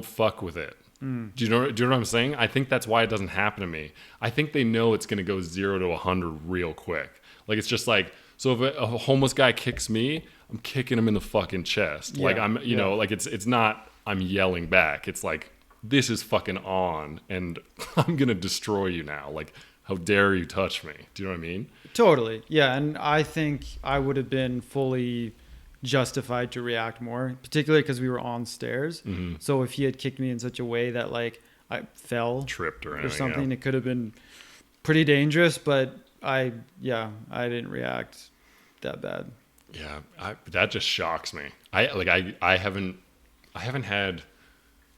fuck with it. Do you know what I'm saying? I think that's why it doesn't happen to me. I think they know it's going to go 0 to 100 real quick. Like it's just like, so if a homeless guy kicks me, I'm kicking him in the fucking chest. Like I'm, you know, like it's not I'm yelling back. It's like, this is fucking on and I'm going to destroy you now. Like, how dare you touch me? Do you know what I mean? Totally. Yeah. And I think I would have been fully justified to react more, particularly because we were on stairs. Mm-hmm. So if he had kicked me in such a way that like I fell, tripped or something, it could have been pretty dangerous. But I didn't react that bad. Yeah, that just shocks me. I haven't had.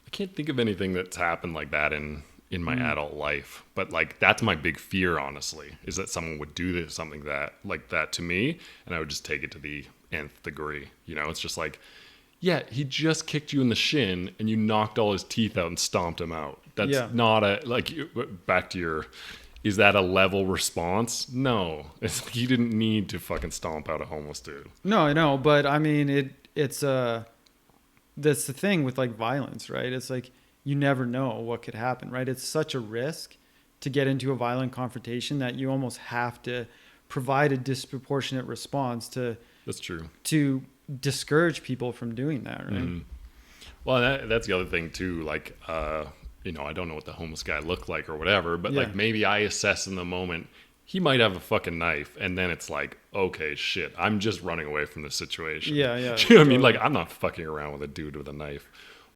I can't think of anything that's happened like that in my adult life. But like that's my big fear, honestly, is that someone would do something like that to me, and I would just take it to the nth degree. You know, it's just like, yeah, he just kicked you in the shin and you knocked all his teeth out and stomped him out. That's not a, like, back to your, is that a level response? No, it's like you didn't need to fucking stomp out a homeless dude. No, I know, but I mean, it's that's the thing with like violence, right? It's like you never know what could happen, right? It's such a risk to get into a violent confrontation that you almost have to provide a disproportionate response to. That's true. To discourage people from doing that, right? Mm-hmm. Well, that's the other thing too. Like, you know, I don't know what the homeless guy looked like or whatever, but like maybe I assess in the moment he might have a fucking knife, and then it's like, okay, shit, I'm just running away from the situation. Yeah. Do you know what I mean? Like, I'm not fucking around with a dude with a knife.